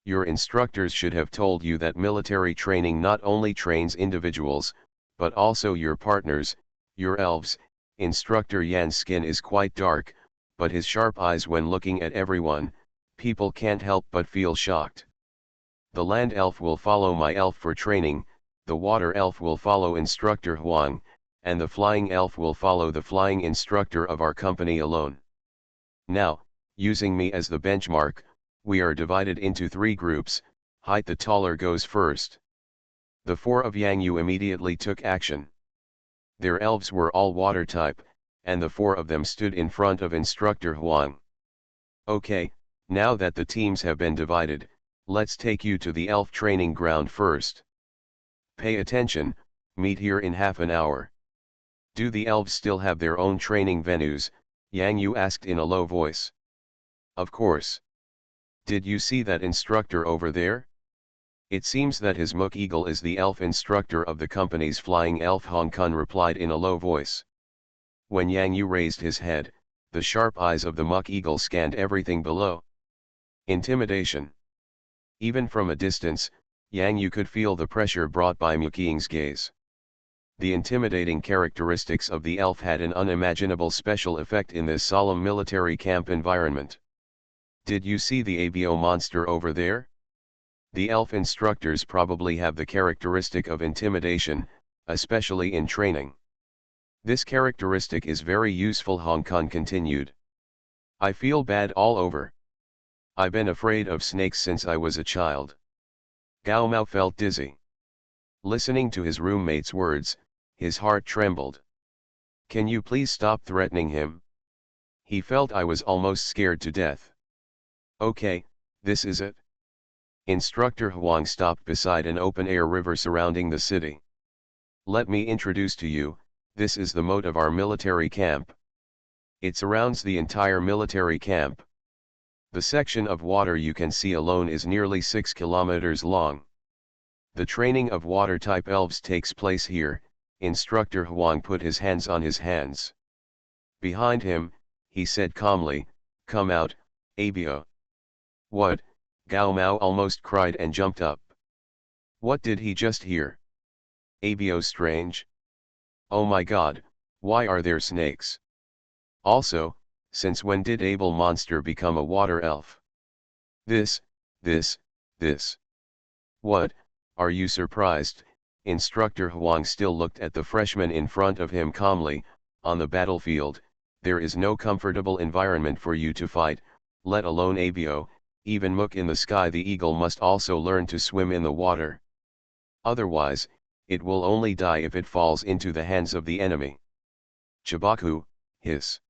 Your instructors should have told you that military training not only trains individuals, but also your partners, your elves. Instructor Yan's skin is quite dark, but his sharp eyes when looking at everyone, people can't help but feel shocked. The land elf will follow my elf for training, the water elf will follow instructor Huang, and the flying elf will follow the flying instructor of our company alone. Now, using me as the benchmark, we are divided into 3 groups. Height the taller goes first. The 4 of Yang Yu immediately took action. Their elves were all water type, and the 4 of them stood in front of instructor Huang. Okay, now that the teams have been divided, let's take you to the elf training ground first. Pay attention, meet here in half an hour. Do the elves still have their own training venues? Yang Yu asked in a low voice. Of course. Did you see that instructor over there? It seems that his Mook Eagle is the elf instructor of the company's flying elf. Hong Kong replied in a low voice. When Yang Yu raised his head, the sharp eyes of the Mook Eagle scanned everything below. Intimidation. Even from a distance, Yang Yu could feel the pressure brought by Mook Ying's gaze. The intimidating characteristics of the elf had an unimaginable special effect in this solemn military camp environment. Did you see the ABO monster over there? The elf instructors probably have the characteristic of intimidation, especially in training. This characteristic is very useful, Hong Kong continued. I feel bad all over. I've been afraid of snakes since I was a child. Gao Mao felt dizzy. Listening to his roommate's words, his heart trembled. Can you please stop threatening him? He felt I was almost scared to death. Okay, this is it. Instructor Huang stopped beside an open-air river surrounding the city. Let me introduce to you, this is the moat of our military camp. It surrounds the entire military camp. The section of water you can see alone is nearly 6 kilometers long. The training of water-type elves takes place here. Instructor Huang put his hands on his hands. Behind him, he said calmly, come out, Abio. What? Gao Mao almost cried and jumped up. What did he just hear? Abio strange? Oh my god, why are there snakes? Also, since when did Abel monster become a water elf? This. What, are you surprised? Instructor Huang still looked at the freshman in front of him calmly. On the battlefield, there is no comfortable environment for you to fight, let alone Abio. Even Mook in the sky, the eagle must also learn to swim in the water. Otherwise, it will only die if it falls into the hands of the enemy. Chibaku, hiss.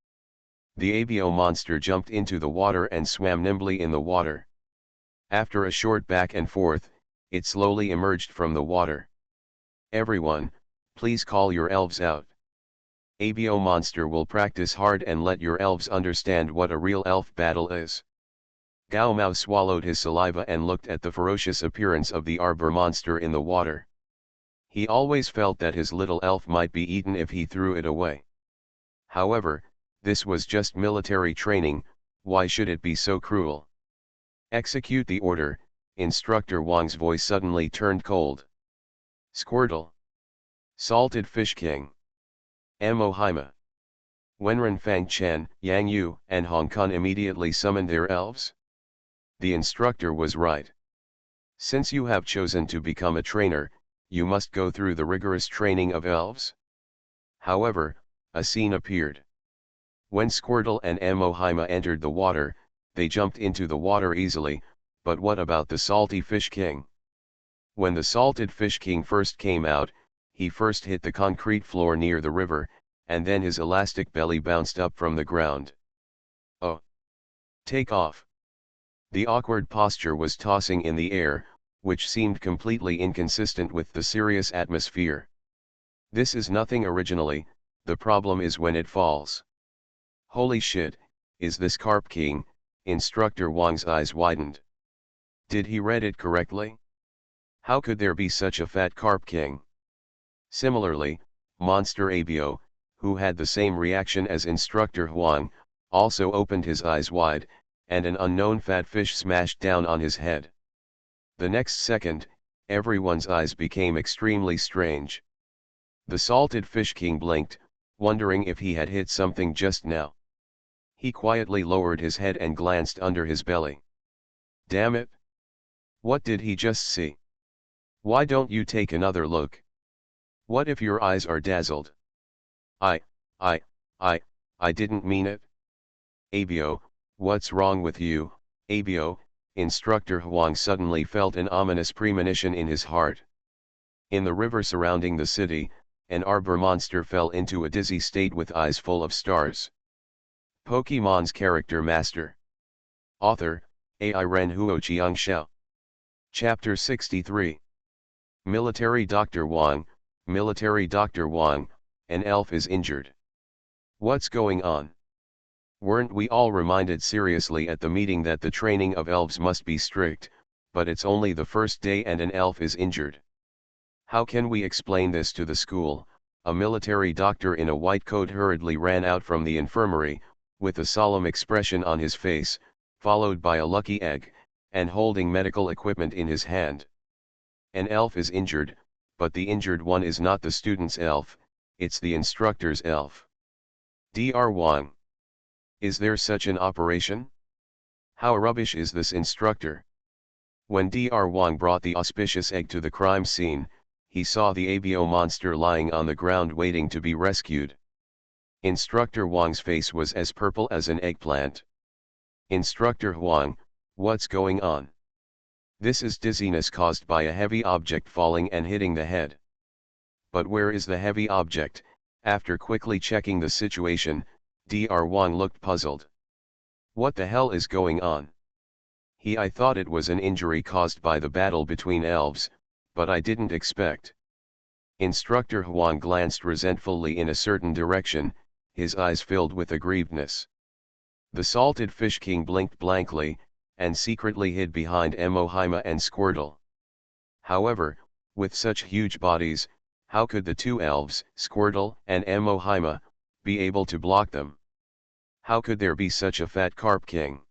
The Abio monster jumped into the water and swam nimbly in the water. After a short back and forth, it slowly emerged from the water. Everyone, please call your elves out. Abio monster will practice hard and let your elves understand what a real elf battle is. Gao Mao swallowed his saliva and looked at the ferocious appearance of the arbor monster in the water. He always felt that his little elf might be eaten if he threw it away. However, this was just military training, why should it be so cruel? Execute the order. Instructor Wang's voice suddenly turned cold. Squirtle. Salted Fish King. Mo Haima. Wenren Fang Chen, Yang Yu, and Hong Kong immediately summoned their elves. The instructor was right. Since you have chosen to become a trainer, you must go through the rigorous training of elves. However, a scene appeared. When Squirtle and Mo Haima entered the water, they jumped into the water easily, but what about the Salty Fish King? When the Salted Fish King first came out, he first hit the concrete floor near the river, and then his elastic belly bounced up from the ground. Oh! Take off! The awkward posture was tossing in the air, which seemed completely inconsistent with the serious atmosphere. This is nothing originally, the problem is when it falls. Holy shit, is this Carp King? Instructor Wang's eyes widened. Did he read it correctly? How could there be such a fat Carp King? Similarly, Monster Abio, who had the same reaction as Instructor Huang, also opened his eyes wide, and an unknown fat fish smashed down on his head. The next second, everyone's eyes became extremely strange. The Salted Fish King blinked, wondering if he had hit something just now. He quietly lowered his head and glanced under his belly. Damn it! What did he just see? Why don't you take another look? What if your eyes are dazzled? I didn't mean it. Abio, what's wrong with you, Abio? Instructor Huang suddenly felt an ominous premonition in his heart. In the river surrounding the city, an arbor monster fell into a dizzy state with eyes full of stars. Pokemon's Character Master. Author, AI Ren Huo Xiao. Chapter 63. Military Dr. Wang, Military Dr. Wang, an elf is injured. What's going on? Weren't we all reminded seriously at the meeting that the training of elves must be strict, but it's only the first day and an elf is injured? How can we explain this to the school? A military doctor in a white coat hurriedly ran out from the infirmary, with a solemn expression on his face, followed by a lucky egg, and holding medical equipment in his hand. An elf is injured, but the injured one is not the student's elf, it's the instructor's elf. Dr. Wang. Is there such an operation? How rubbish is this instructor? When Dr. Wang brought the auspicious egg to the crime scene, he saw the ABO monster lying on the ground waiting to be rescued. Instructor Huang's face was as purple as an eggplant. Instructor Huang, what's going on? This is dizziness caused by a heavy object falling and hitting the head. But where is the heavy object? After quickly checking the situation, Dr. Huang looked puzzled. What the hell is going on? I thought it was an injury caused by the battle between elves, but I didn't expect. Instructor Huang glanced resentfully in a certain direction, his eyes filled with aggrievedness. The salted fish king blinked blankly, and secretly hid behind Mohaima and Squirtle. However, with such huge bodies, how could the two elves, Squirtle and Mohaima, be able to block them? How could there be such a fat carp king?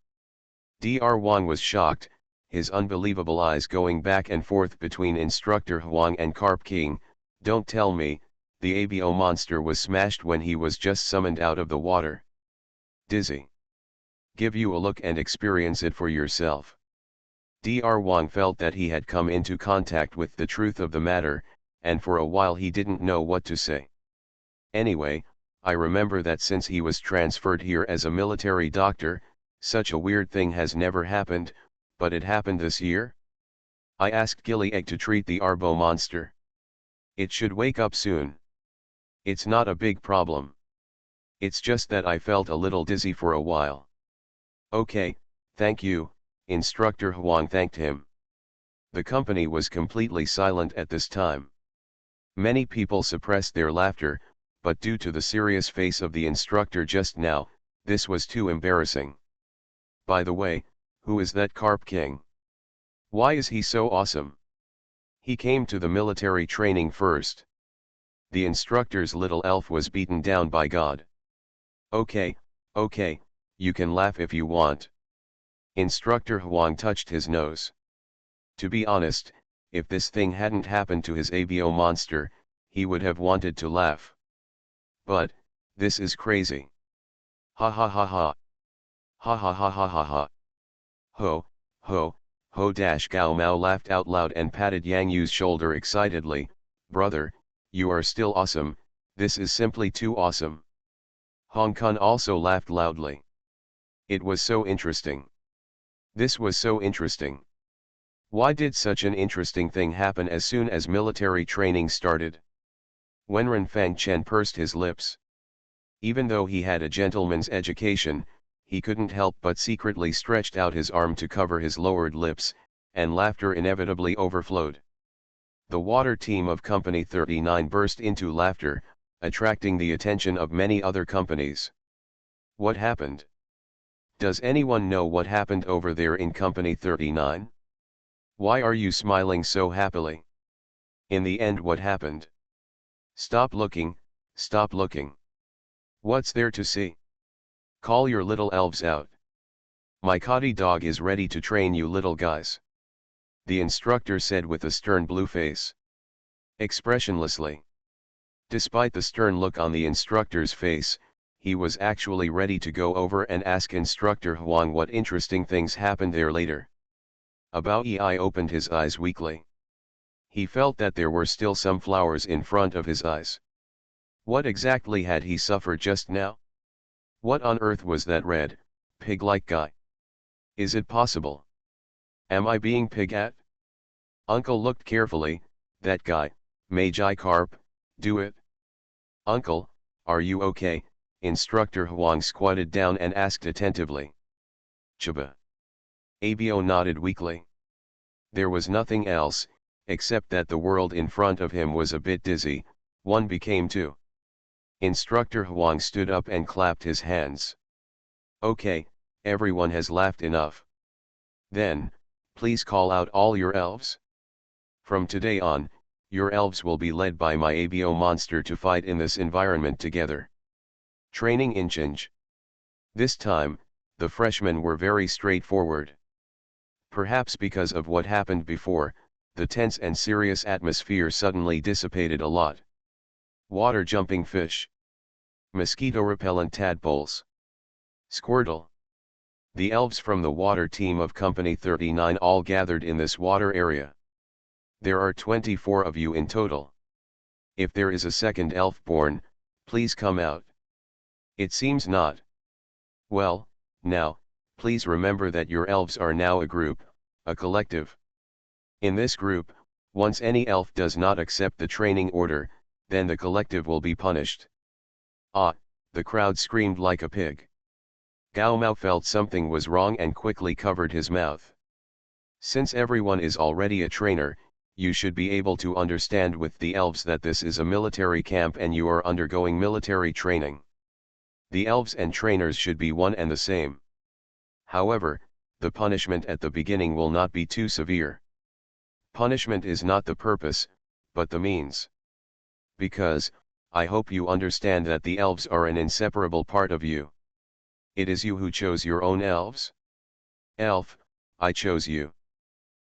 Dr. Huang was shocked, his unbelievable eyes going back and forth between Instructor Huang and Carp King. Don't tell me, the ABO monster was smashed when he was just summoned out of the water. Dizzy. Give you a look and experience it for yourself. Dr. Huang felt that he had come into contact with the truth of the matter, and for a while he didn't know what to say. Anyway, I remember that since he was transferred here as a military doctor, such a weird thing has never happened, but it happened this year? I asked Gilly Egg to treat the Arbo monster. It should wake up soon. It's not a big problem. It's just that I felt a little dizzy for a while. Okay, thank you, Instructor Huang thanked him. The company was completely silent at this time. Many people suppressed their laughter, but due to the serious face of the instructor just now, this was too embarrassing. By the way, who is that Carp King? Why is he so awesome? He came to the military training first. The instructor's little elf was beaten down by God. Okay, you can laugh if you want. Instructor Huang touched his nose. To be honest, if this thing hadn't happened to his ABO monster, he would have wanted to laugh. But, this is crazy. Ha ha ha ha. Ha ha ha ha ha ha. Ho dash Gao Mao laughed out loud and patted Yang Yu's shoulder excitedly. Brother, you are still awesome, this is simply too awesome. Hong Kong also laughed loudly. It was so interesting. This was so interesting. Why did such an interesting thing happen as soon as military training started? Wenren Fangchen pursed his lips. Even though he had a gentleman's education, he couldn't help but secretly stretched out his arm to cover his lowered lips, and laughter inevitably overflowed. The water team of Company 39 burst into laughter, attracting the attention of many other companies. What happened? Does anyone know what happened over there in Company 39? Why are you smiling so happily? In the end, what happened? Stop looking, stop looking. What's there to see? Call your little elves out. My Cotty dog is ready to train you little guys. The instructor said with a stern blue face. Expressionlessly. Despite the stern look on the instructor's face, he was actually ready to go over and ask Instructor Huang what interesting things happened there later. Bao Yi opened his eyes weakly. He felt that there were still some flowers in front of his eyes. What exactly had he suffered just now? What on earth was that red, pig-like guy? Is it possible? Am I being pig at? Uncle looked carefully. That guy, Magi Carp, do it. Uncle, are you okay? Instructor Huang squatted down and asked attentively. Chiba. Abo nodded weakly. There was nothing else, except that the world in front of him was a bit dizzy. One became two. Instructor Huang stood up and clapped his hands. Okay, everyone has laughed enough. Then, please call out all your elves. From today on, your elves will be led by my ABO monster to fight in this environment together. Training in Change. This time, the freshmen were very straightforward. Perhaps because of what happened before, the tense and serious atmosphere suddenly dissipated a lot. Water jumping fish. Mosquito-repellent tadpoles. Squirtle. The elves from the water team of Company 39 all gathered in this water area. There are 24 of you in total. If there is a second elf born, please come out. It seems not. Well, now, please remember that your elves are now a group, a collective. In this group, once any elf does not accept the training order, then the collective will be punished. Ah, the crowd screamed like a pig. Gao Mao felt something was wrong and quickly covered his mouth. Since everyone is already a trainer, you should be able to understand with the elves that this is a military camp and you are undergoing military training. The elves and trainers should be one and the same. However, the punishment at the beginning will not be too severe. Punishment is not the purpose, but the means. Because, I hope you understand that the elves are an inseparable part of you. It is you who chose your own elves. Elf, I chose you.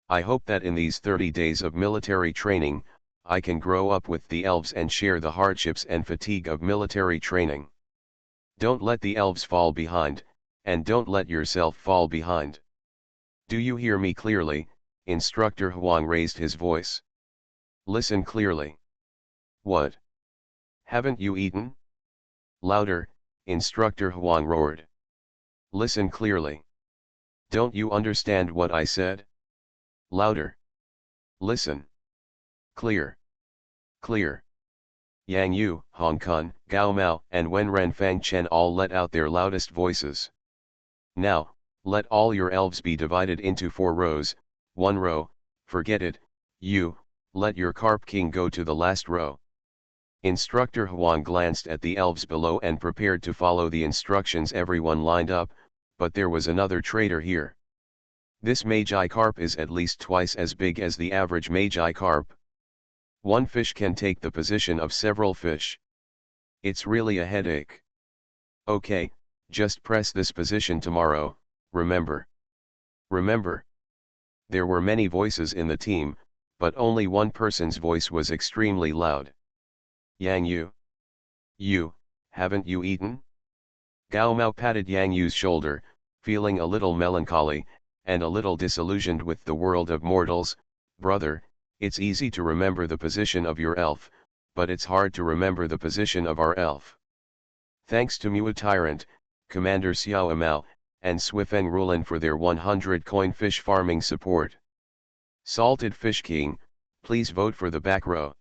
I hope that in these 30 days of military training, I can grow up with the elves and share the hardships and fatigue of military training. Don't let the elves fall behind, and don't let yourself fall behind. Do you hear me clearly? Instructor Huang raised his voice. Listen clearly. What? Haven't you eaten? Louder, Instructor Huang roared. Listen clearly. Don't you understand what I said? Louder. Listen. Clear. Clear. Yang Yu, Hong Kong, Gao Mao, and Wen Ren Fang Chen all let out their loudest voices. Now, let all your elves be divided into 4 rows, 1 row, forget it, you, let your Carp King go to the last row. Instructor Huang glanced at the elves below and prepared to follow the instructions. Everyone lined up, but there was another traitor here. This Magi Carp is at least twice as big as the average Magi Carp. One fish can take the position of several fish. It's really a headache. Okay, just press this position tomorrow, remember. Remember. There were many voices in the team, but only one person's voice was extremely loud. Yang Yu. You, haven't you eaten? Gao Mao patted Yang Yu's shoulder, feeling a little melancholy, and a little disillusioned with the world of mortals. Brother, it's easy to remember the position of your elf, but it's hard to remember the position of our elf. Thanks to Mua Tyrant, Commander Xiao Mao, and Swifeng Rulan for their 100 coin fish farming support. Salted Fish King, please vote for the back row.